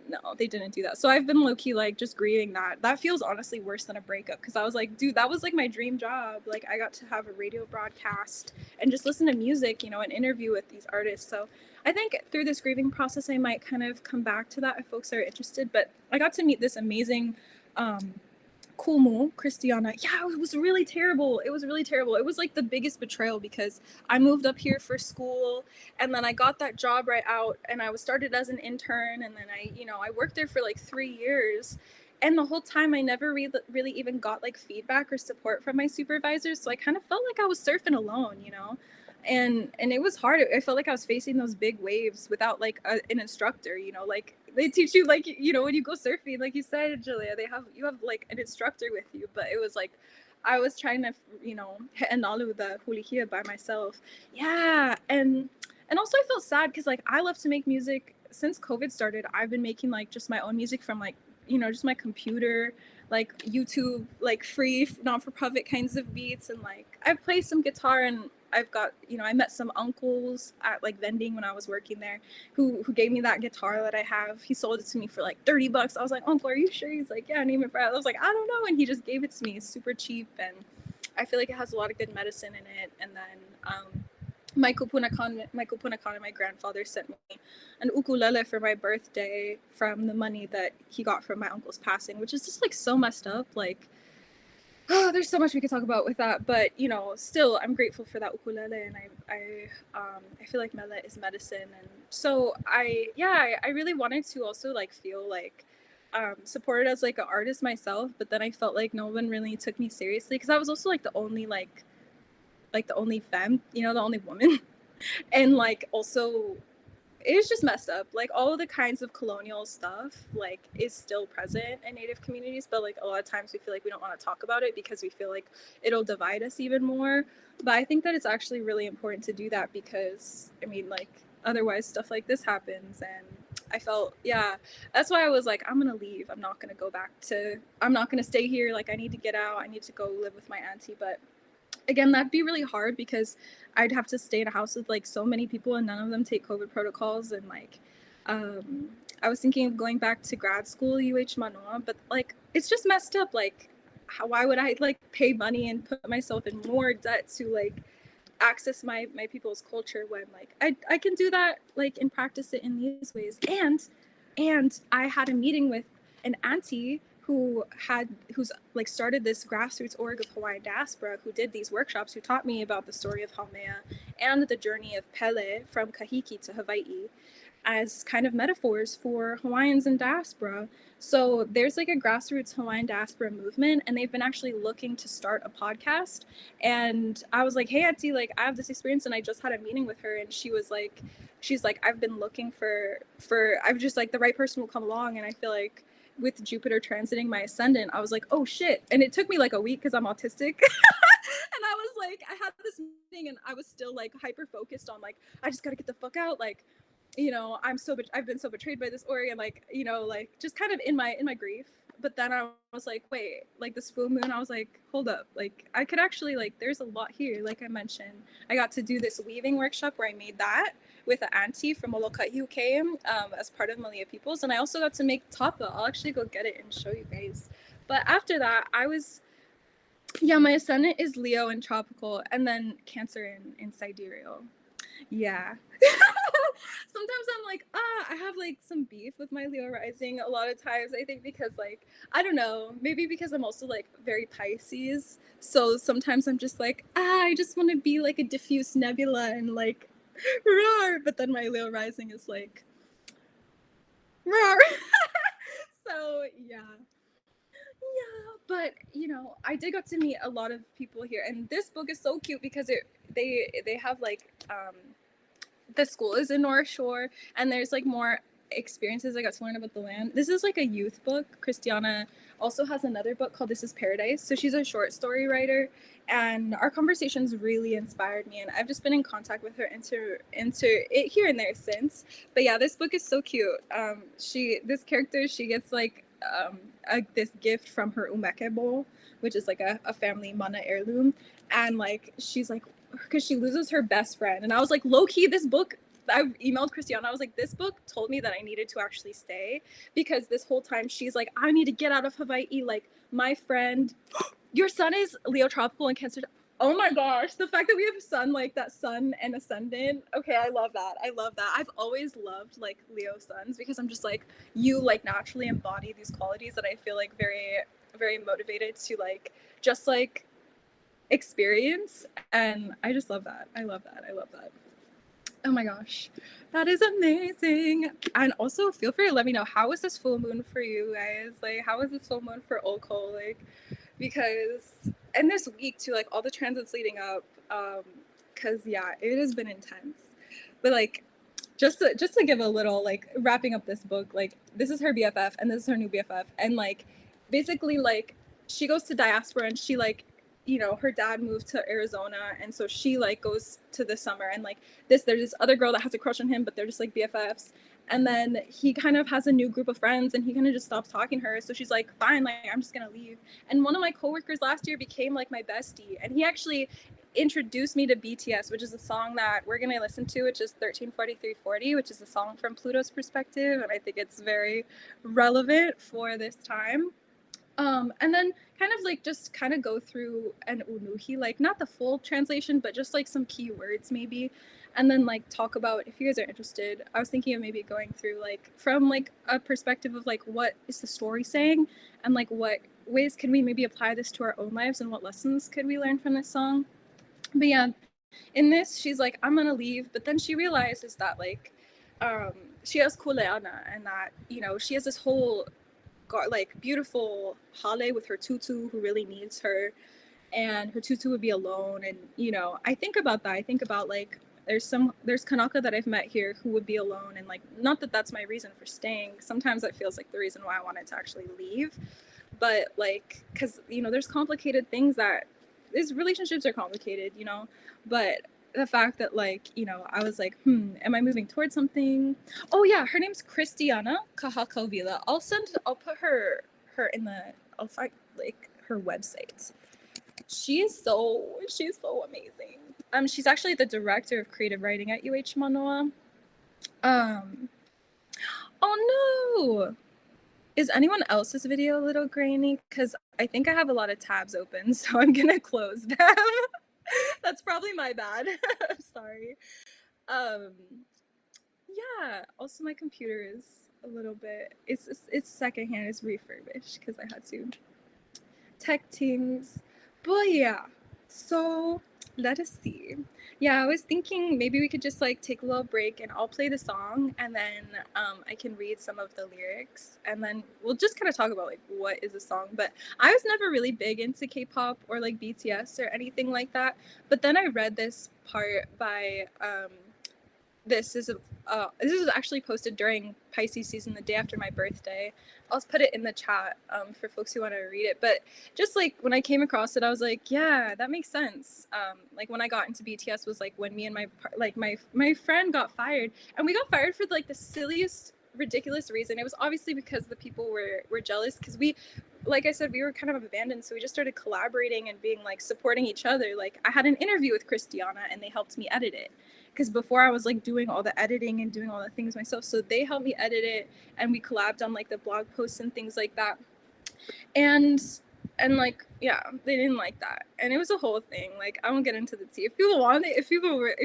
no, they didn't do that. So I've been low-key like just grieving that feels honestly worse than a breakup, because I was like, dude, that was like my dream job. Like I got to have a radio broadcast and just listen to music, you know, and interview with these artists. So I think through this grieving process I might kind of come back to that if folks are interested. But I got to meet this amazing Kumu, Christiana. Yeah, it was really terrible. It was really terrible. It was like the biggest betrayal because I moved up here for school and then I got that job right out and I was started as an intern, and then I worked there for like 3 years. And the whole time I never really even got like feedback or support from my supervisors. So I kind of felt like I was surfing alone, you know? And it was hard. I felt like I was facing those big waves without like an instructor, you know, like they teach you, like, you know, when you go surfing, like you said, Julia, you have like an instructor with you, but it was like I was trying to, you know, and all of the hulihia by myself. Yeah. And also I felt sad because like I love to make music. Since COVID started, I've been making like just my own music from like, you know, just my computer, like YouTube, like free non-for-profit kinds of beats. And like I play some guitar, and I've got, you know, I met some uncles at like vending when I was working there who gave me that guitar that I have. He sold it to me for like $30. I was like, Uncle, are you sure? He's like, yeah, name it Brad. I was like, I don't know. And he just gave it to me. It's super cheap. And I feel like it has a lot of good medicine in it. And then my kupunakana, my grandfather sent me an ukulele for my birthday from the money that he got from my uncle's passing, which is just like so messed up. Like, oh, there's so much we could talk about with that, but you know, still, I'm grateful for that ukulele, and I feel like mele is medicine, and so I really wanted to also like feel like supported as like an artist myself, but then I felt like no one really took me seriously because I was also like the only the only femme, you know, the only woman, and like also it's just messed up. Like all of the kinds of colonial stuff like is still present in Native communities, but like a lot of times we feel like we don't want to talk about it because we feel like it'll divide us even more. But I think that it's actually really important to do that because I mean, like, otherwise stuff like this happens. And I felt, yeah, that's why I was like, I'm gonna leave. I'm not gonna stay here. Like I need to get out. I need to go live with my auntie. But again, that'd be really hard because I'd have to stay in a house with like so many people and none of them take COVID protocols. And like, I was thinking of going back to grad school, Manoa, but like, it's just messed up. Like, why would I like pay money and put myself in more debt to like access my people's culture when like I can do that like and practice it in these ways. And I had a meeting with an auntie who's like started this grassroots org of Hawaiian diaspora, who did these workshops, who taught me about the story of Haumea and the journey of Pele from Kahiki to Hawaii as kind of metaphors for Hawaiians in diaspora. So there's like a grassroots Hawaiian diaspora movement, and they've been actually looking to start a podcast. And I was like, hey, Auntie, like I have this experience, and I just had a meeting with her, and she's like, I've been looking for I've just like the right person will come along. And I feel like with Jupiter transiting my ascendant, I was like, oh shit. And it took me like a week because I'm autistic. And I was like, I had this meeting and I was still like hyper focused on like, I just gotta get the fuck out. Like, you know, I've been so betrayed by this Ori, and like, you know, like just kind of in my grief. But then I was like, wait, like this full moon, I was like, hold up, like I could actually, like, there's a lot here. Like I mentioned, I got to do this weaving workshop where I made that with an auntie from Molokai who came as part of Malia Peoples. And I also got to make tapa. I'll actually go get it and show you guys. But after that, my ascendant is Leo in tropical, and then Cancer in sidereal. Yeah. Sometimes I'm like, I have like some beef with my Leo rising a lot of times. I think because like, I don't know, maybe because I'm also like very Pisces. So sometimes I'm just like, I just want to be like a diffuse nebula and like, roar. But then my Leo rising is like, roar. So yeah. Yeah, but you know, I did get to meet a lot of people here, and this book is so cute because they have like the school is in North Shore, and there's like more experiences I got to learn about the land. This is like a youth book. Christiana also has another book called This Is Paradise. So she's a short story writer, and our conversations really inspired me, and I've just been in contact with her into it here and there since. But yeah, this book is so cute. This character, she gets like this gift from her umeke bowl, which is like a family mana heirloom, and like she's like, because she loses her best friend. And I was like, low-key, this book, I emailed Christiana, I was like, this book told me that I needed to actually stay, because this whole time she's like, I need to get out of Hawaii, like my friend, your son is Leo tropical and Cancer. Oh my gosh, the fact that we have a son like that, sun and ascendant. Okay, I love that. I've always loved like Leo sons, because I'm just like, you like naturally embody these qualities that I feel like very, very motivated to like, just like experience. And I just love that. I love that. Oh my gosh, that is amazing. And also feel free to let me know, how was this full moon for you guys? Like, how was this full moon for Oko? Like, because, and this week too, like all the transits leading up, because yeah, it has been intense. But like, just to give a little, like, wrapping up this book, like this is her BFF and this is her new BFF, and like basically like she goes to diaspora, and she like, you know, her dad moved to Arizona, and so she like goes to the summer, and like there's this other girl that has a crush on him, but they're just like BFFs. And then he kind of has a new group of friends, and he kind of just stops talking to her. So she's like, fine, like I'm just gonna leave. And one of my coworkers last year became like my bestie, and he actually introduced me to BTS, which is a song that we're gonna listen to, which is 134340, which is a song from Pluto's perspective, and I think it's very relevant for this time. And then kind of like just kind of go through an unuhi, like not the full translation, but just like some key words maybe. And then like talk about, if you guys are interested, I was thinking of maybe going through like from like a perspective of like, what is the story saying, and like what ways can we maybe apply this to our own lives, and what lessons could we learn from this song. But yeah, in this, she's like, I'm gonna leave, but then she realizes that like she has kuleana, and that, you know, she has this whole like beautiful Hale with her tutu who really needs her, and her tutu would be alone. And you know, I think about that. I think about like there's Kanaka that I've met here who would be alone, and like, not that that's my reason for staying. Sometimes that feels like the reason why I wanted to actually leave, but like, because you know, there's complicated things, that these relationships are complicated, you know. But the fact that like, you know, I was like, am I moving towards something? Oh yeah, her name's Christiana Kahakovila. I'll put her in the, I'll find like her website. She's so amazing. She's actually the director of creative writing at UH Manoa. Oh no, is anyone else's video a little grainy? Because I think I have a lot of tabs open, so I'm gonna close them. That's probably my bad. I'm sorry. Um, yeah. Also, my computer is a little bit. It's secondhand. It's refurbished because I had to tech things. But yeah, so let us see. Yeah, I was thinking maybe we could just like take a little break and I'll play the song and then I can read some of the lyrics and then we'll just kind of talk about like what is a song. But I was never really big into K-pop or like BTS or anything like that. But then I read this part by this is actually posted during Pisces season, the day after my birthday. I'll put it in the chat for folks who want to read it. But just like when I came across it, I was like, yeah, that makes sense. Like when I got into BTS was like when me and my friend got fired, and we got fired for like the silliest, ridiculous reason. It was obviously because the people were jealous because we, like I said, we were kind of abandoned, so we just started collaborating and being like supporting each other. Like I had an interview with Christiana and they helped me edit it because before I was like doing all the editing and doing all the things myself, so they helped me edit it and we collabed on like the blog posts and things like that. And like yeah, they didn't like that and it was a whole thing. Like I won't get into the tea. If people want it, if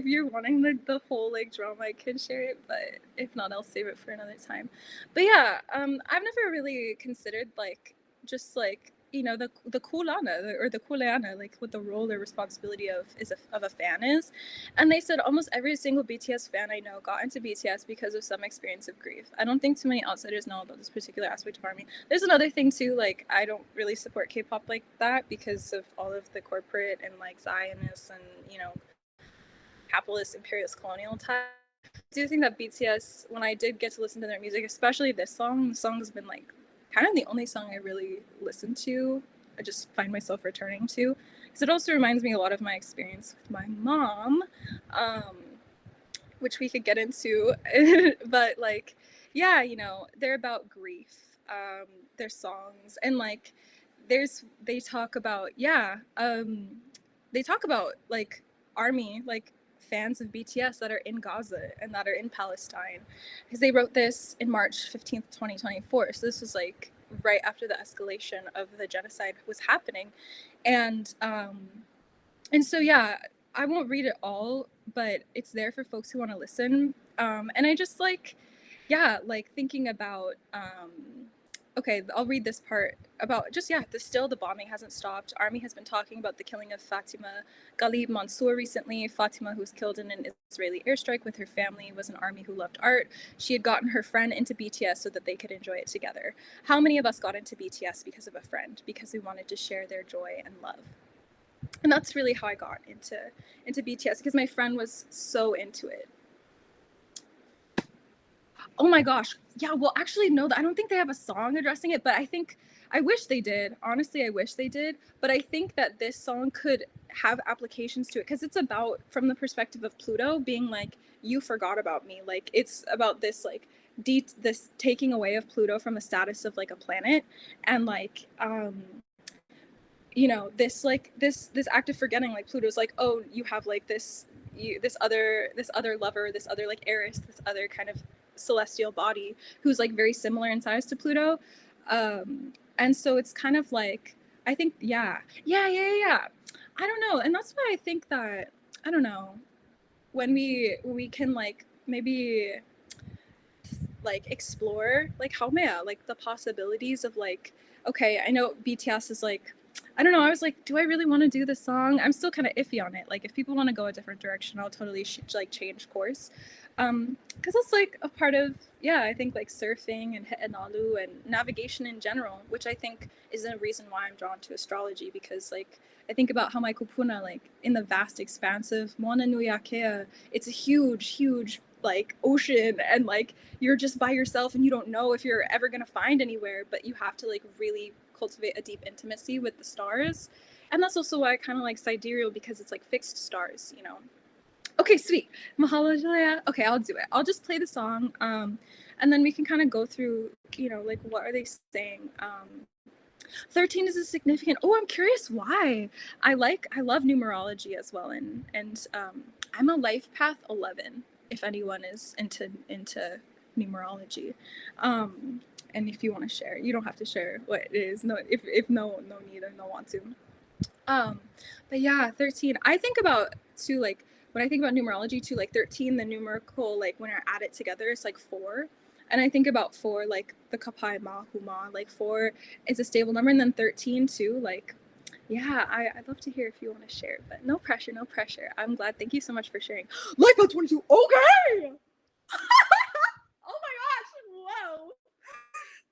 you're wanting the whole like drama, I can share it, but if not, I'll save it for another time. But yeah, I've never really considered like just like the kulana or the kuleana, like what the role or responsibility of a fan is. And they said almost every single BTS fan I know got into BTS because of some experience of grief. I don't think too many outsiders know about this particular aspect of ARMY. There's another thing too, like I don't really support K-pop like that because of all of the corporate and like Zionists and capitalist imperialist colonial ties. I do think that BTS, when I did get to listen to their music, especially this song, the song's been like kind of the only song I really listen to. I just find myself returning to because it also reminds me a lot of my experience with my mom, which we could get into. But like, yeah, they're about grief. Their songs and like, they talk about they talk about like ARMY, like fans of BTS that are in Gaza and that are in Palestine, because they wrote this in March 15th, 2024. So this was like right after the escalation of the genocide was happening. And so yeah, I won't read it all, but it's there for folks who want to listen. And I just like, yeah, like thinking about okay, I'll read this part about just, still the bombing hasn't stopped. ARMY has been talking about the killing of Fatima Ghalib Mansour recently. Fatima, who was killed in an Israeli airstrike with her family, was an ARMY who loved art. She had gotten her friend into BTS so that they could enjoy it together. How many of us got into BTS because of a friend, because we wanted to share their joy and love? And that's really how I got into BTS, because my friend was so into it. Oh my gosh. Yeah, well, actually, no, I don't think they have a song addressing it, but I wish they did. Honestly, I wish they did. But I think that this song could have applications to it because it's about from the perspective of Pluto being like, you forgot about me. Like, it's about this, like, this taking away of Pluto from the status of like a planet and like, this act of forgetting, like Pluto's like, oh, you have like this other lover, this other like heiress, this other kind of celestial body who's like very similar in size to Pluto. And so it's kind of like, I think, yeah. I don't know. And that's why I think that, I don't know, when we can like maybe like explore like Haumea, like the possibilities of like, okay, I know BTS is like, I don't know, I was like, do I really want to do this song? I'm still kind of iffy on it. Like if people want to go a different direction, I'll totally like change course. Because that's like a part of, I think like surfing and he'enalu and navigation in general, which I think is a reason why I'm drawn to astrology, because like I think about how my kupuna, like in the vast expanse of Moana Nui Akea, it's a huge like ocean, and like you're just by yourself and you don't know if you're ever gonna find anywhere, but you have to like really cultivate a deep intimacy with the stars. And that's also why I kind of like sidereal, because it's like fixed stars, Okay, sweet. Mahalo, Julia. Okay, I'll do it. I'll just play the song, and then we can kind of go through, like what are they saying? 13 is a significant. Oh, I'm curious why. I love numerology as well, and I'm a life path 11. If anyone is into numerology, and if you want to share, you don't have to share what it is. No, if no need or no want to. Um, but yeah, 13. I think about too, like when I think about numerology too, like 13, the numerical, like when I add it together, it's like four. And I think about four, like the kapai ma huma, like four is a stable number, and then 13 too, like yeah, I'd love to hear if you want to share, but no pressure, no pressure. I'm glad. Thank you so much for sharing. Life at 22. Okay. Oh my gosh. Whoa.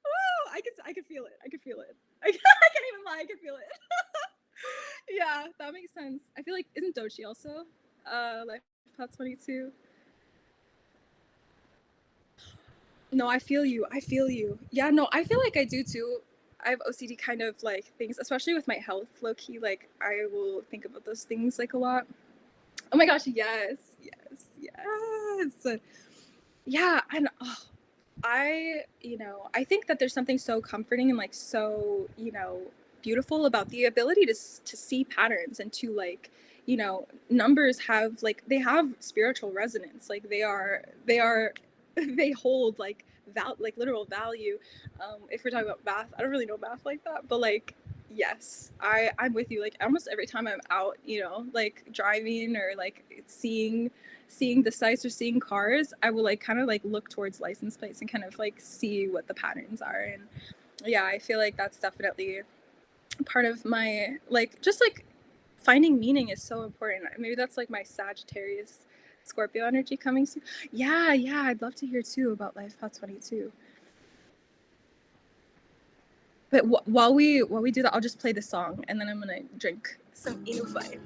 Whoa. I could feel it. I could feel it. I can't even lie. I could feel it. Yeah, that makes sense. I feel like isn't Dochi also Life Path 22? No, I feel you. I feel you. Yeah, no, I feel like I do too. I have OCD kind of like things, especially with my health, low key. Like I will think about those things like a lot. Oh my gosh, yes, yes, yes. Yeah, and oh, I think that there's something so comforting and like so, beautiful about the ability to see patterns and to like, numbers have like they have spiritual resonance. Like they are they hold like like literal value. If we're talking about math, I don't really know math like that, but like yes, I'm with you. Like almost every time I'm out, like driving or like seeing the sites or seeing cars, I will like kind of like look towards license plates and kind of like see what the patterns are. And yeah, I feel like that's definitely part of my like just like finding meaning is so important. Maybe that's like my Sagittarius Scorpio energy coming soon. Yeah, yeah, I'd love to hear too about Life Path 22. But while we do that, I'll just play the song and then I'm gonna drink some Inufai.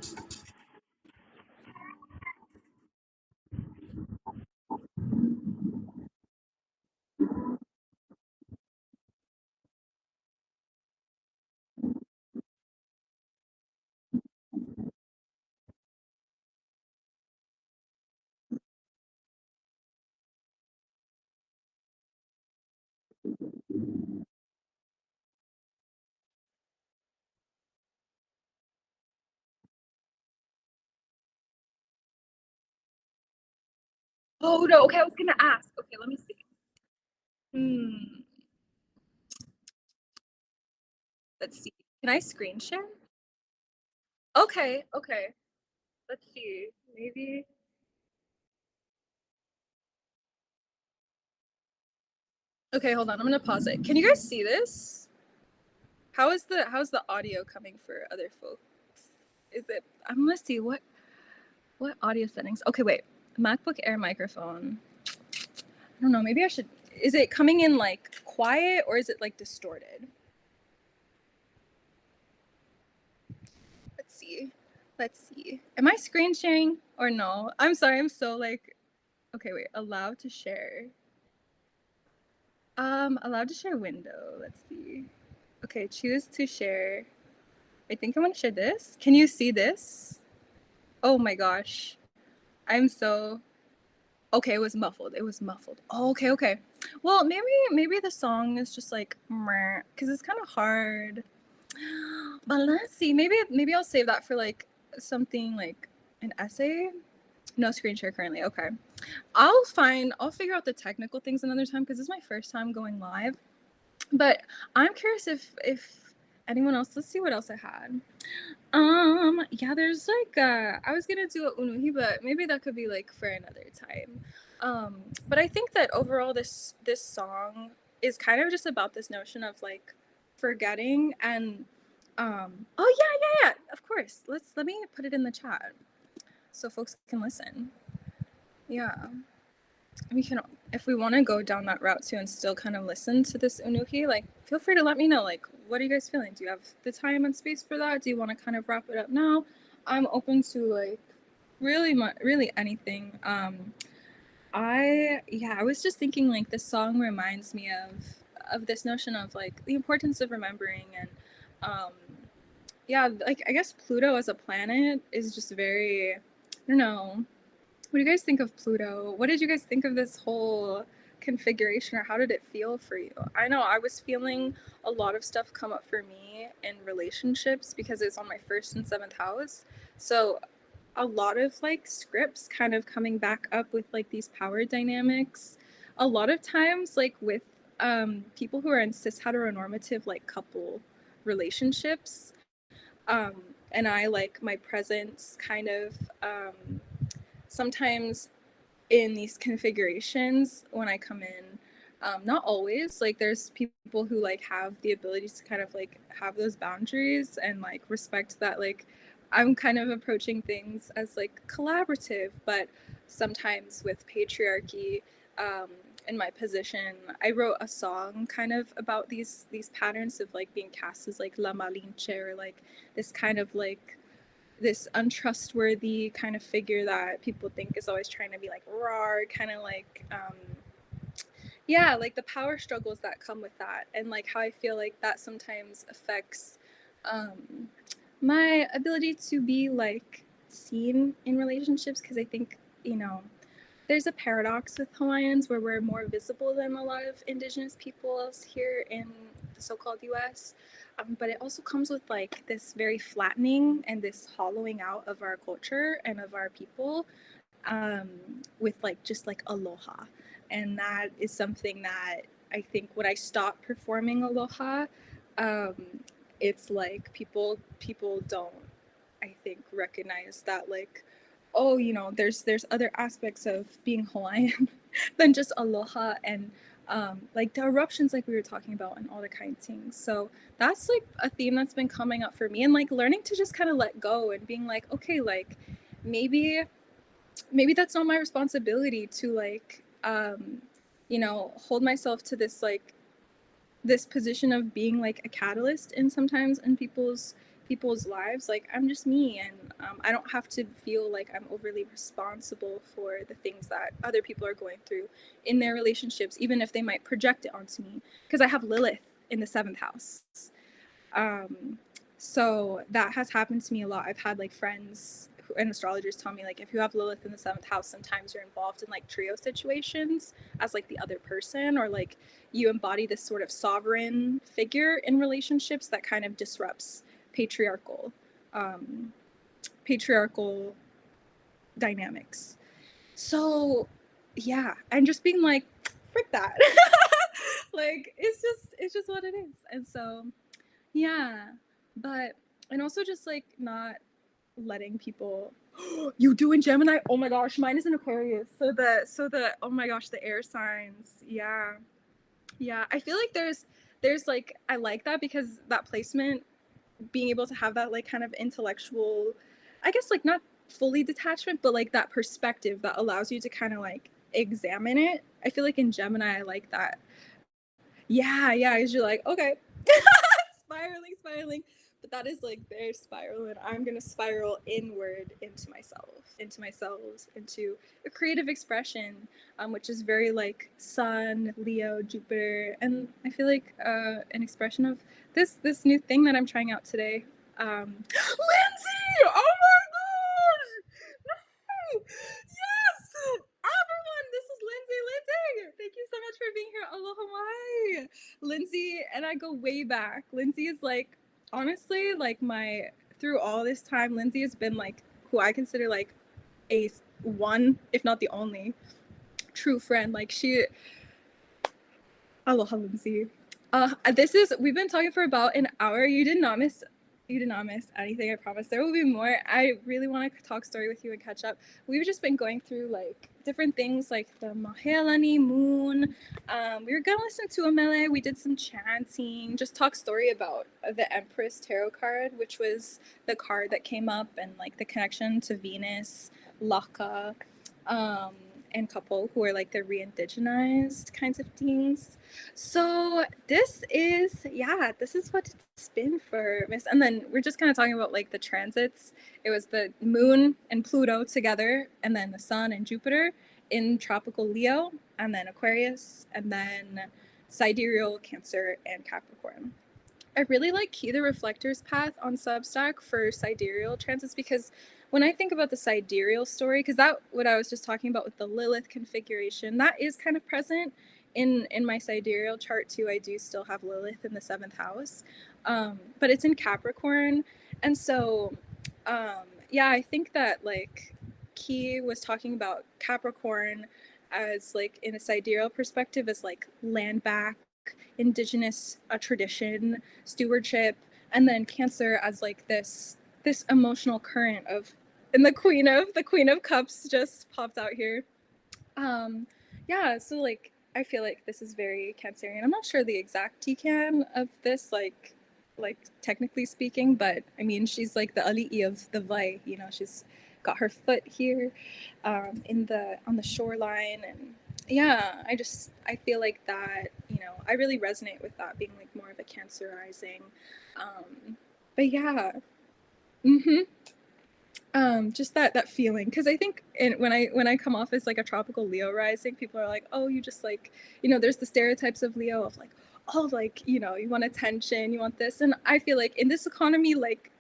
Oh no, okay, I was gonna ask. Okay, let me see. Hmm. Let's see. Can I screen share? Okay, okay. Let's see. Maybe. Okay, hold on. I'm gonna pause it. Can you guys see this? How's the audio coming for other folks? Is it? I'm gonna see what audio settings. Okay, wait. MacBook Air microphone. I don't know. Maybe I should. Is it coming in like quiet or is it like distorted? Let's see. Let's see. Am I screen sharing or no? I'm sorry. I'm so like. Okay, wait. Allowed to share. Allowed to share window. Let's see. Okay, choose to share. I think I want to share this. Can you see this? Oh my gosh. I'm so okay, it was muffled. It was muffled. Oh, okay, okay. Well, maybe the song is just like because it's kind of hard. But let's see. Maybe I'll save that for like something like an essay. No screen share currently. Okay. I'll figure out the technical things another time because this is my first time going live. But I'm curious if anyone else. Let's see what else I had. Yeah, there's like I was gonna do a unuhi, but maybe that could be like for another time. But I think that overall this song is kind of just about this notion of like forgetting and oh yeah, of course. Let me put it in the chat so folks can listen. Yeah. We can if we want to go down that route too and still kind of listen to this unuhi, like feel free to let me know like what are you guys feeling? Do you have the time and space for that? Do you want to kind of wrap it up now? I'm open to like really anything. I was just thinking like this song reminds me of this notion of like the importance of remembering and um yeah, like I guess Pluto as a planet is just very I don't know. What do you guys think of Pluto? What did you guys think of this whole configuration or how did it feel for you? I know I was feeling a lot of stuff come up for me in relationships because it's on my first and seventh house. So a lot of like scripts kind of coming back up with like these power dynamics. A lot of times like with people who are in cis heteronormative like couple relationships, um, and I like my presence kind of sometimes in these configurations when I come in. Not always. Like there's people who like have the ability to kind of like have those boundaries and like respect that like I'm kind of approaching things as like collaborative, but sometimes with patriarchy um, in my position, I wrote a song kind of about these patterns of like being cast as like la malinche, or like this kind of like this untrustworthy kind of figure that people think is always trying to be like raw, kind of like yeah, like the power struggles that come with that, and like how I feel like that sometimes affects um my ability to be like seen in relationships, because I think, you know, there's a paradox with Hawaiians where we're more visible than a lot of indigenous peoples here in the so-called US. But it also comes with like this very flattening and this hollowing out of our culture and of our people, um, with like just like aloha. And that is something that I think when I stop performing aloha, um, it's like people don't, I think, recognize that like, oh, you know, there's other aspects of being Hawaiian than just aloha, and like the eruptions like we were talking about and all the kind of things. So that's like a theme that's been coming up for me, and like learning to just kind of let go and being like, okay, like maybe that's not my responsibility to like you know, hold myself to this like this position of being like a catalyst in sometimes in people's lives. Like I'm just me, and I don't have to feel like I'm overly responsible for the things that other people are going through in their relationships, even if they might project it onto me, because I have Lilith in the 7th house. um, so that has happened to me a lot. I've had like friends and astrologers tell me like if you have Lilith in the 7th house, sometimes you're involved in like trio situations as like the other person, or like you embody this sort of sovereign figure in relationships that kind of disrupts patriarchal um, patriarchal dynamics. So yeah, and just being like, frick that. Like it's just what it is. And so yeah, but and also just like not letting people you doing Gemini? Oh my gosh, mine is an Aquarius. So the oh my gosh, the air signs. Yeah. Yeah. I feel like there's like I like that because that placement, being able to have that like kind of intellectual, I guess like not fully detachment, but like that perspective that allows you to kind of like examine it. I feel like in Gemini I like that. Yeah, yeah, because you're like, okay, spiraling. But that is like their spiral, and I'm gonna spiral inward into myself, into a creative expression, which is very like Sun, Leo, Jupiter, and I feel like an expression of this new thing that I'm trying out today. Lindsay! Oh my gosh! No! Yes! Everyone, this is Lindsay. Lindsay, thank you so much for being here. Aloha mai. Lindsay and I go way back. Lindsay is like, honestly, like my, through all this time, Lindsay has been like who I consider like a one, if not the only, true friend. Like she, aloha Lindsay. This is, we've been talking for about an hour. You did not miss anything, I promise. There will be more. I really want to talk story with you and catch up. We've just been going through like different things like the mohala moon. We were gonna listen to a mele. We did some chanting, just talk story about the Empress tarot card, which was the card that came up, and like the connection to Venus, Laka, um, and couple who are like the re-indigenized kinds of things. So this is what it's been for Miss. And then we're just kind of talking about like the transits. It was the moon and Pluto together, and then the sun and Jupiter in tropical Leo, and then Aquarius, and then sidereal Cancer and Capricorn. I really like Key the Reflector's path on Substack for sidereal transits, because when I think about the sidereal story, because that what I was just talking about with the Lilith configuration, that is kind of present in my sidereal chart too. I do still have Lilith in the 7th house, but it's in Capricorn, and so yeah, I think that like Key was talking about Capricorn as like in a sidereal perspective as like land back, indigenous tradition, stewardship, and then Cancer as like this this emotional current of, and the Queen of Cups just popped out here. Yeah, so like I feel like this is very Cancerian. I'm not sure the exact Tican of this, like technically speaking, but I mean she's like the ali'i of the Vai, you know, she's got her foot here in the on the shoreline, and yeah, I feel like that, you know, I really resonate with that being like more of a Cancer rising. But yeah. Mm-hmm. Just that feeling, because I think when I come off as like a tropical Leo rising, people are like, oh, you just like, you know, there's the stereotypes of Leo of like, oh, like, you know, you want attention, you want this, and I feel like in this economy, like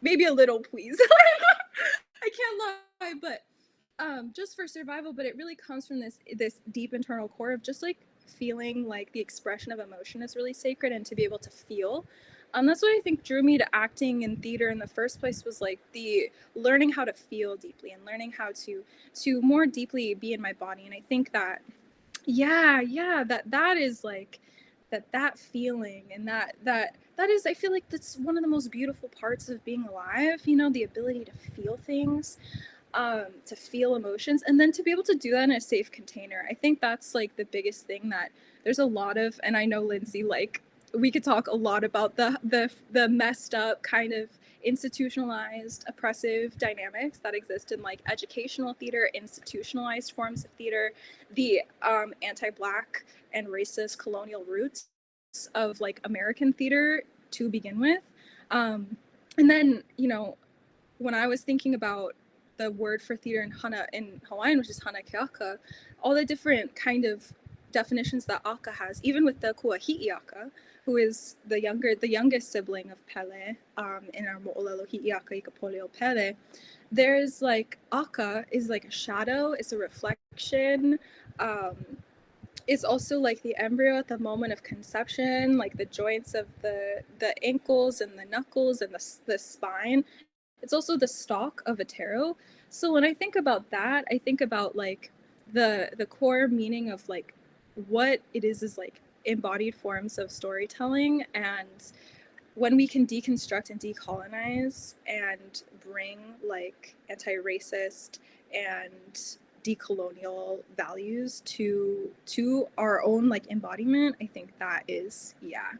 maybe a little, please. I can't lie, but just for survival. But it really comes from this deep internal core of just like feeling like the expression of emotion is really sacred, and to be able to feel. That's what I think drew me to acting and theater in the first place, was like the learning how to feel deeply and learning how to more deeply be in my body. And I think that yeah, that is like that feeling, and that is, I feel like that's one of the most beautiful parts of being alive, you know, the ability to feel things, to feel emotions, and then to be able to do that in a safe container. I think that's like the biggest thing that there's a lot of, and I know Lindsay, like we could talk a lot about the messed up kind of institutionalized oppressive dynamics that exist in like educational theater, institutionalized forms of theater, the anti-Black and racist colonial roots of like American theater to begin with. And then, you know, when I was thinking about the word for theater in Hawaiian, which is hana keaka, all the different kind of definitions that aka has, even with the kuahi'i aka, who is the youngest sibling of Pele, in our mo'olelo hi'i aka i ka polio Pele, there's like aka is like a shadow, it's a reflection, it's also like the embryo at the moment of conception, like the joints of the ankles and the knuckles and the spine. It's also the stalk of a tarot. So when I think about that, I think about like the core meaning of like what it is like embodied forms of storytelling, and when we can deconstruct and decolonize and bring like anti-racist and decolonial values to our own like embodiment, I think that is, yeah,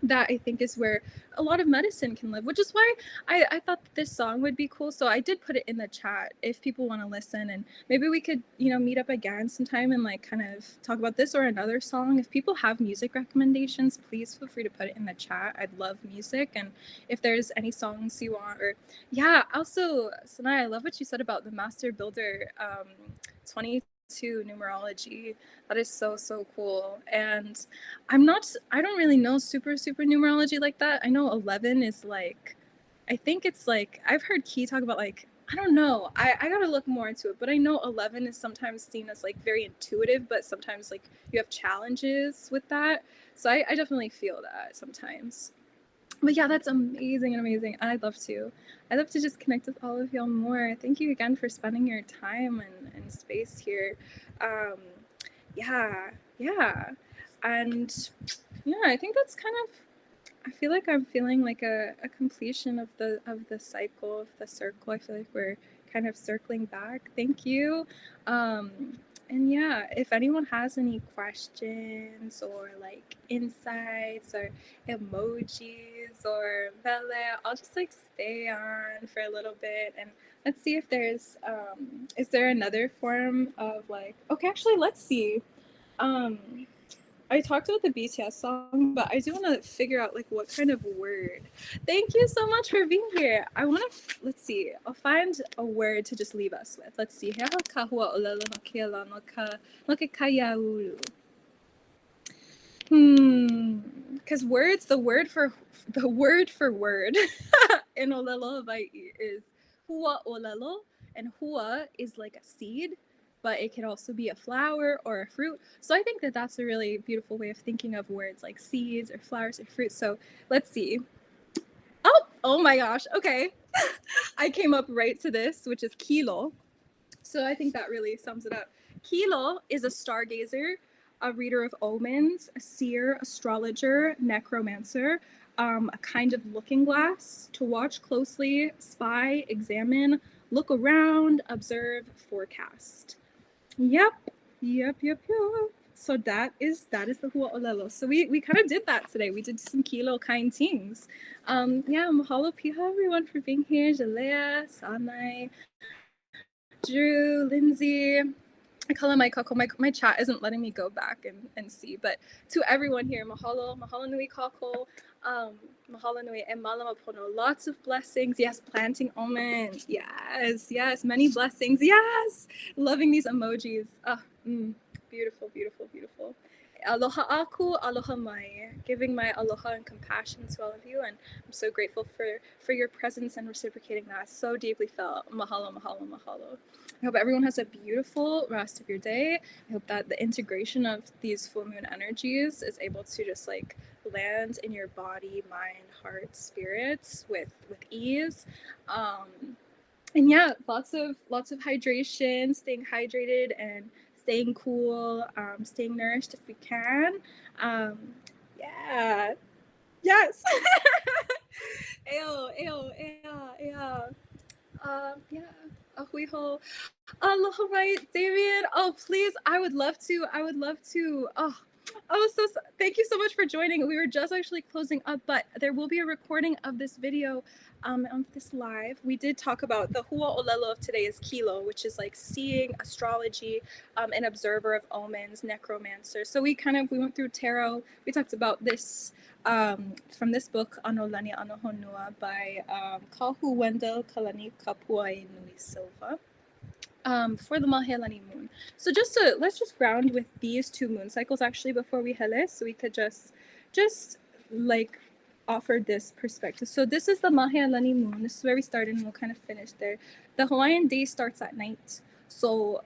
that I think is where a lot of medicine can live, which is why I thought this song would be cool. So I did put it in the chat if people want to listen, and maybe we could, you know, meet up again sometime and like kind of talk about this or another song. If people have music recommendations, please feel free to put it in the chat. I'd love music, and if there's any songs you want, or yeah, also Sanai, I love what you said about the Master Builder 22 numerology. That is so cool. And I don't really know super numerology like that. I know 11 is like, I think it's like, I've heard Key talk about like, I don't know, I gotta look more into it, but I know 11 is sometimes seen as like very intuitive, but sometimes like you have challenges with that. So I definitely feel that sometimes. But yeah, that's amazing and amazing. I'd love to just connect with all of y'all more. Thank you again for spending your time and space here. Yeah, yeah. And yeah, I think that's kind of, I feel like I'm feeling like a completion of the cycle, of the circle. I feel like we're kind of circling back. Thank you. And yeah, if anyone has any questions or like insights or emojis or vele, I'll just like stay on for a little bit, and let's see if there's is there another form of like, okay, actually let's see. I talked about the BTS song, but I do want to figure out like what kind of word. Thank you so much for being here. I want to, let's see, I'll find a word to just leave us with. Let's see. Because words, the word for word in Olelo Hawaii is hua olelo, and hua is like a seed, but it can also be a flower or a fruit. So I think that that's a really beautiful way of thinking of words like seeds or flowers or fruits. So let's see. Oh my gosh. Okay. I came up right to this, which is kilo. So I think that really sums it up. Kilo is a stargazer, a reader of omens, a seer, astrologer, necromancer, a kind of looking glass to watch closely, spy, examine, look around, observe, forecast. Yep. So that is the hua olelo. So we kind of did that today. We did some kilo kind things. Yeah, mahalo piha everyone for being here. Jalea, Sanai, Drew, Lindsay. I call him my kako. My chat isn't letting me go back and see. But to everyone here, mahalo nui kako. Mahalo nui e malama pono. Lots of blessings. Yes, planting almonds. Yes, many blessings. Yes, loving these emojis. Beautiful. Aloha aku, aloha mai. Giving my aloha and compassion to all of you, and I'm so grateful for your presence and reciprocating that. So deeply felt. Mahalo. I hope everyone has a beautiful rest of your day. I hope that the integration of these full moon energies is able to just like land in your body, mind, heart, spirits with ease. And yeah, lots of hydration, staying hydrated and staying cool, staying nourished if we can. Yeah. Yes. Ayo. Yeah. Ahuiho. Aloha, right, Damien. Oh, please. I would love to. So thank you so much for joining. We were just actually closing up, but there will be a recording of this video on this live. We did talk about the hua olelo of today is kilo, which is like seeing, astrology, an observer of omens, necromancer. So we went through tarot. We talked about this from this book, Anolani Anohonua by Kahu Wendell Kalani Kapuai Nui Silva. For the Mahilani moon. So let's just ground with these two moon cycles actually before we hele, so we could just like offer this perspective. So this is the Mahilani moon. This is where we started and we'll kind of finish there. The Hawaiian day starts at night. So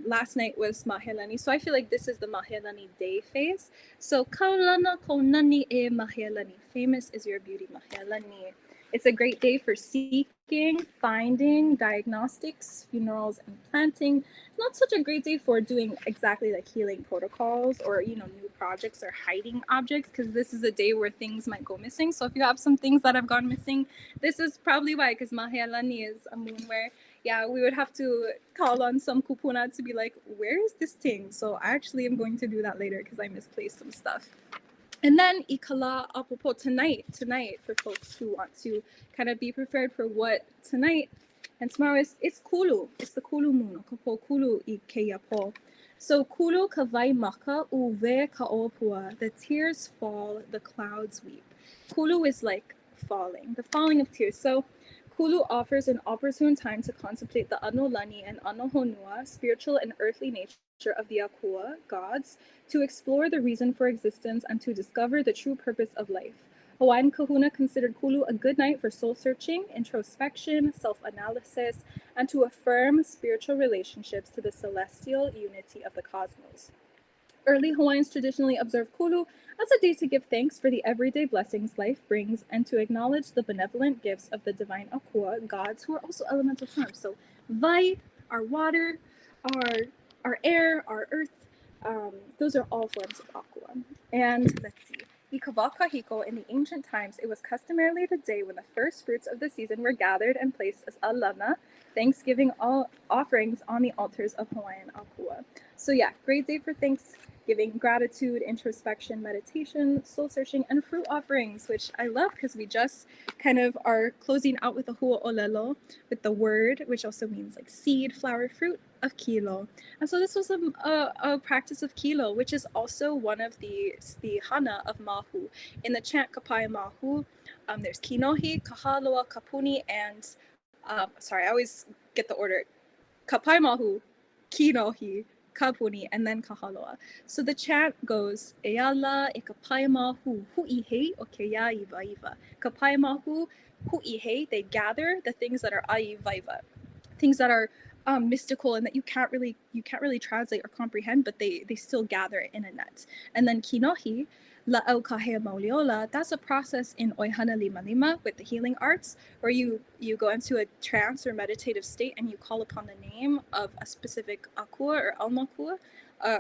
last night was Mahilani. So I feel like this is the Mahilani day phase. So Kaulana Kaunani e Mahilani. Famous is your beauty, Mahilani. It's a great day for seeking, finding, diagnostics, funerals, and planting. It's not such a great day for doing exactly like healing protocols or, new projects or hiding objects, because this is a day where things might go missing. So if you have some things that have gone missing, this is probably why, because Mahilani is a moon where, we would have to call on some kupuna to be like, where is this thing? So I actually am going to do that later because I misplaced some stuff. And then ikala apopo tonight for folks who want to kind of be prepared for what tonight and tomorrow is. It's kulu. It's the kulu moon. Kapo kulu I keyapo. So kulu kavai maka uve kaopua. The tears fall, the clouds weep. Kulu is like falling, the falling of tears. So kulu offers an opportune time to contemplate the anolani and anohonua, spiritual and earthly nature of the akua, gods, to explore the reason for existence and to discover the true purpose of life. Hawaiian kahuna considered kulu a good night for soul searching, introspection, self-analysis, and to affirm spiritual relationships to the celestial unity of the cosmos. Early Hawaiians traditionally observe kulu as a day to give thanks for the everyday blessings life brings and to acknowledge the benevolent gifts of the divine akua, gods who are also elemental forms. So vai, our water, our air, our earth, those are all forms of akua. And let's see. I Kawakahiko, in the ancient times, it was customarily the day when the first fruits of the season were gathered and placed as alana, Thanksgiving offerings on the altars of Hawaiian akua. So yeah, great day for Thanksgiving, gratitude, introspection, meditation, soul searching, and fruit offerings, which I love because we just kind of are closing out with the hua olelo, with the word, which also means like seed, flower, fruit of kilo. And so this was a practice of kilo, which is also one of the hana of mahu. In the chant Kapai Mahu, there's kinohi, kahaloa, kapuni, and sorry, I always get the order. Kapai Mahu, kinohi, kapuni, and then kahaloa. So the chant goes, Eala e kapai mahu hu'ihe o keia iva iva. Kapai mahu hu'ihe, they gather the things that are aiva, things that are mystical and that you can't really translate or comprehend, but they still gather in a net. And then kinohi, la'au kahea mauliola, that's a process in oihana lima lima with the healing arts, where you go into a trance or meditative state and you call upon the name of a specific akua or almakua,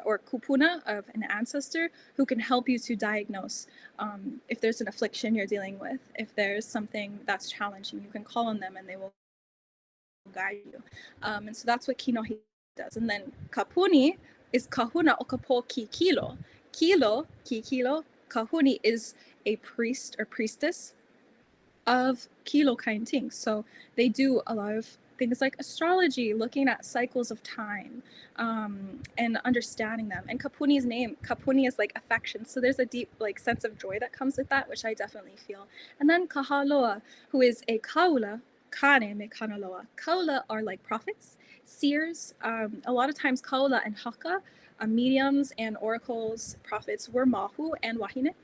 or kupuna of an ancestor who can help you to diagnose if there's an affliction you're dealing with, if there's something that's challenging, you can call on them and they will guide you. And so that's what Kinohi does. And then Kapuni is Kahuna o Kapo ki Kilo. Kilo, ki Kilo, Kahuni is a priest or priestess of Kilo kind things. So they do a lot of things like astrology, looking at cycles of time, and understanding them. And Kapuni's name, Kapuni is like affection. So there's a deep like sense of joy that comes with that, which I definitely feel. And then Kahaloa, who is a kaula, Kane me Kanaloa. Kaula are like prophets, seers. A lot of times Kaula and Haka, mediums and oracles, prophets were Mahu and Wahine,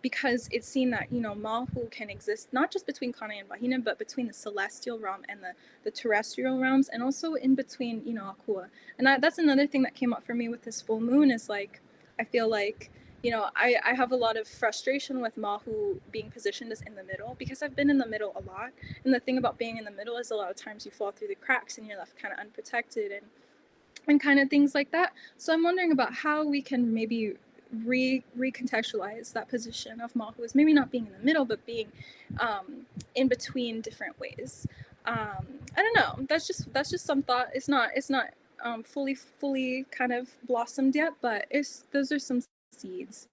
because it's seen that, you know, Mahu can exist not just between Kane and Wahine, but between the celestial realm and the terrestrial realms, and also in between, you know, Akua. And that's another thing that came up for me with this full moon is like, I feel like, you know, I have a lot of frustration with Mahu being positioned as in the middle, because I've been in the middle a lot. And the thing about being in the middle is a lot of times you fall through the cracks and you're left kind of unprotected and kind of things like that. So I'm wondering about how we can maybe recontextualize that position of Mahu as maybe not being in the middle, but being in between different ways. I don't know. That's just some thought. It's not fully kind of blossomed yet, but those are some seeds.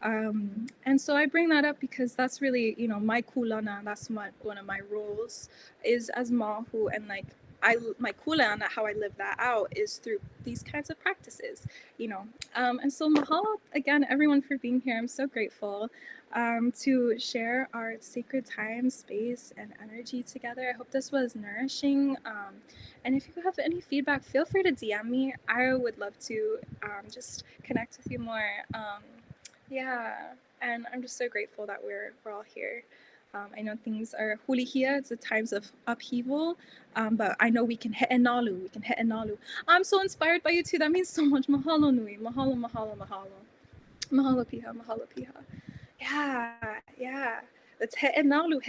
And so I bring that up because that's really, you know, my kulana, that's one of my roles is as Mahu, and like my kulana, how I live that out is through these kinds of practices, you know. And so mahalo again, everyone, for being here. I'm so grateful to share our sacred time, space, and energy together. I hope this was nourishing. And if you have any feedback, feel free to DM me. I would love to just connect with you more. Yeah, and I'm just so grateful that we're all here. I know things are hulihia, it's the times of upheaval, but I know we can he'enalu, I'm so inspired by you too. That means so much. Mahalo nui, mahalo, mahalo, mahalo. Mahalo piha, mahalo piha. Yeah. That's he'enalu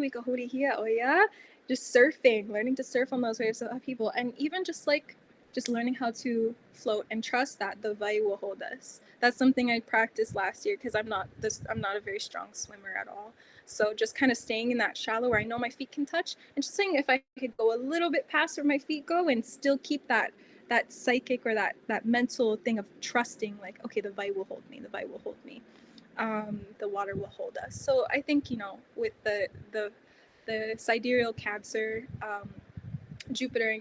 ika hulihia, oh yeah? Just surfing, learning to surf on those waves of upheaval, and even just learning how to float and trust that the vai will hold us. That's something I practiced last year because I'm not a very strong swimmer at all. So just kind of staying in that shallow where I know my feet can touch, and just saying if I could go a little bit past where my feet go and still keep that psychic or that mental thing of trusting, like, okay, the vai will hold me, the water will hold us. So I think, you know, with the sidereal Cancer, Jupiter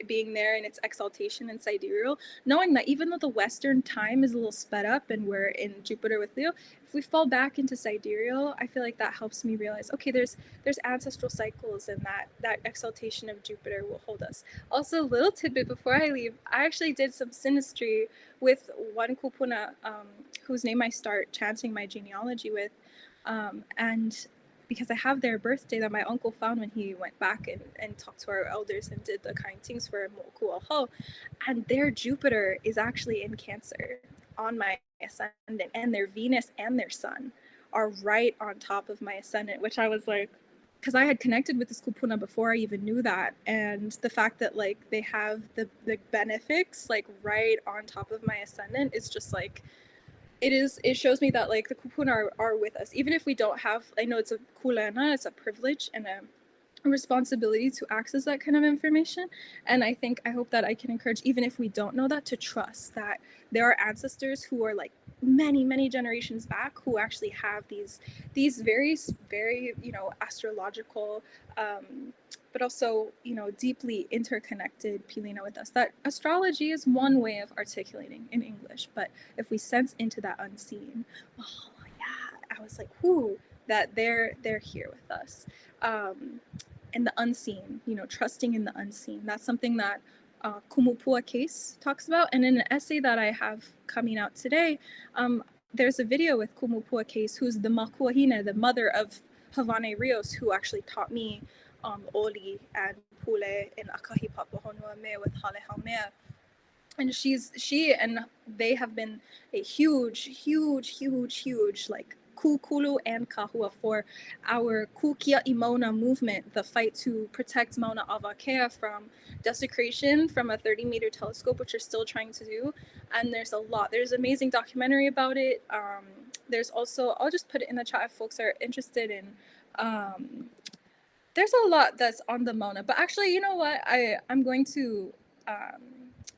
being there in its exaltation in sidereal, knowing that even though the Western time is a little sped up and we're in Jupiter with Leo, if we fall back into sidereal, I feel like that helps me realize, okay, there's ancestral cycles, and that exaltation of Jupiter will hold us. Also, a little tidbit before I leave, I actually did some synastry with one kupuna whose name I start chanting my genealogy with, and because I have their birthday that my uncle found when he went back and talked to our elders and did the kind things for Mokuaho, and their Jupiter is actually in Cancer on my ascendant, and their Venus and their Sun are right on top of my ascendant, which I was like, because I had connected with this kupuna before I even knew that, and the fact that like they have the benefics like right on top of my ascendant is just like, it shows me that like the kupuna are with us, even if we don't have, I know it's a kulana, it's a privilege and a responsibility to access that kind of information. And I hope that I can encourage, even if we don't know that, to trust that there are ancestors who are like many generations back who actually have these very, you know, astrological, but also, you know, deeply interconnected pilina with us. That astrology is one way of articulating in English, but if we sense into that unseen, oh yeah, I was like, whoo, that they're here with us. And the unseen, you know, trusting in the unseen. That's something that Kumupua Case talks about. And in an essay that I have coming out today, there's a video with Kumupua Case, who's the Makuahine, the mother of Havane Rios, who actually taught me Oli and Pule in Akahi Papahonoa Me with Hale Haumea. And she and they have been a huge like Kukulu and Kahua for our Kukia Imona movement, the fight to protect Mauna Avakea from desecration from a 30-meter telescope, which we're still trying to do. And there's a lot. There's an amazing documentary about it. There's also, I'll just put it in the chat if folks are interested in. There's a lot that's on the Mauna, but actually, you know what? I'm going to,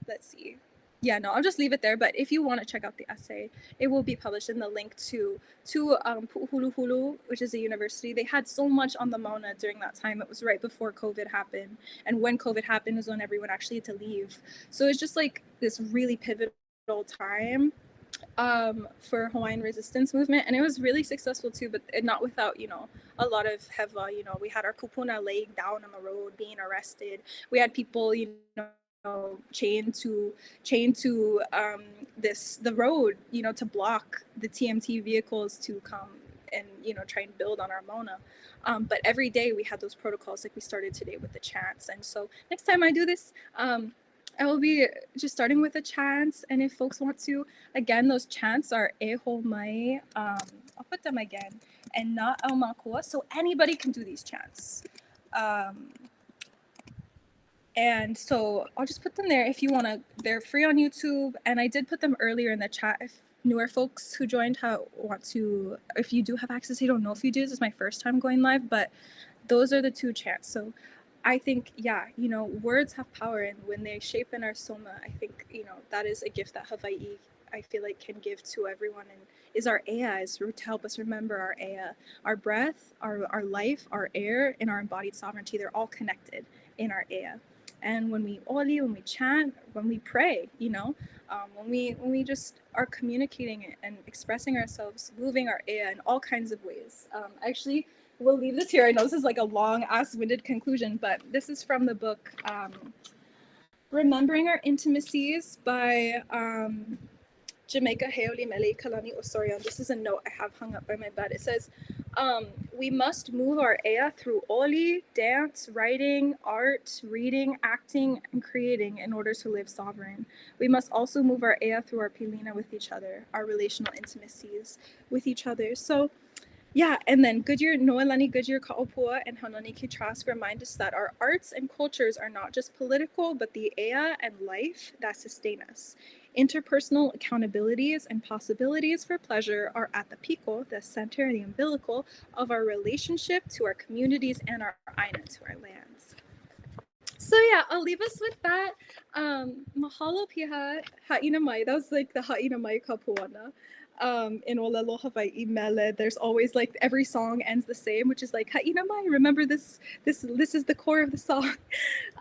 let's see. Yeah, no, I'll just leave it there. But if you want to check out the essay, it will be published in the link to Pu'uhuluhulu, which is a university. They had so much on the Mauna during that time. It was right before COVID happened. And when COVID happened was when everyone actually had to leave. So it's just like this really pivotal time for Hawaiian resistance movement, and it was really successful too, but not without, you know, a lot of heva. You know, we had our kupuna laying down on the road, being arrested. We had people, you know, chained to the road, you know, to block the TMT vehicles to come and, you know, try and build on our Mauna. But every day we had those protocols, like we started today with the chants. And so next time I do this, I will be just starting with a chant, and if folks want to, again, those chants are e ho mai. I'll put them again, and na au makua, so anybody can do these chants. And so I'll just put them there if you want to. They're free on YouTube, and I did put them earlier in the chat. If newer folks who joined want to, if you do have access, I don't know if you do. This is my first time going live, but those are the two chants. So I think, yeah, you know, words have power, and when they shape in our soma, I think, you know, that is a gift that Hawaii, I feel like, can give to everyone, and is our ea, is to help us remember our ea, our breath, our life, our air, and our embodied sovereignty. They're all connected in our ea. And when we oli, when we chant, when we pray, you know, when we just are communicating and expressing ourselves, moving our ea in all kinds of ways. Actually, we'll leave this here. I know this is like a long ass-winded conclusion, but this is from the book Remembering Our Intimacies by Jamaica Heoli Mele Kalani Osorian. This is a note I have hung up by my bed. It says, we must move our ea through oli, dance, writing, art, reading, acting, and creating in order to live sovereign. We must also move our ea through our pilina with each other, our relational intimacies with each other. So yeah, and then Goodyear, Noelani Goodyear Ka'opua and Hanani Kitras remind us that our arts and cultures are not just political, but the ea and life that sustain us. Interpersonal accountabilities and possibilities for pleasure are at the pico, the center, the umbilical of our relationship to our communities and our aina, to our lands. So yeah, I'll leave us with that. Mahalo piha ha'ina mai. That was like the ha'ina mai kapuana. In Olelo Hawaii Mele, there's always like every song ends the same, which is like ha'ina mai. Remember this is the core of the song.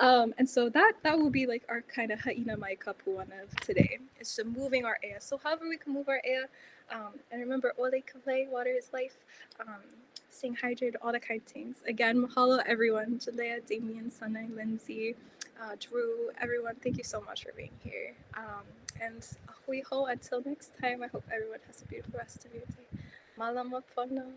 And so that will be like our kind of ha'ina mai kapuana of today. It's just moving our ea. So however we can move our ea, and remember ole kawai, water is life. Staying hydrated, all the kind of things. Again, mahalo everyone. Jalea, Damien, Sunny, Lindsay, Drew, everyone. Thank you so much for being here. And we hope until next time, I hope everyone has a beautiful rest of your day. Malama pono.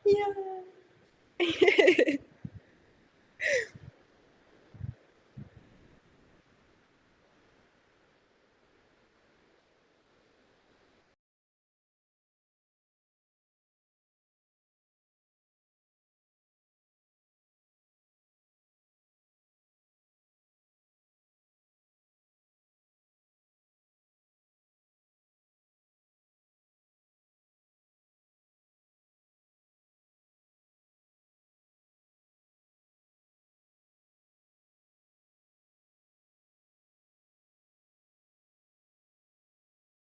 Yeah.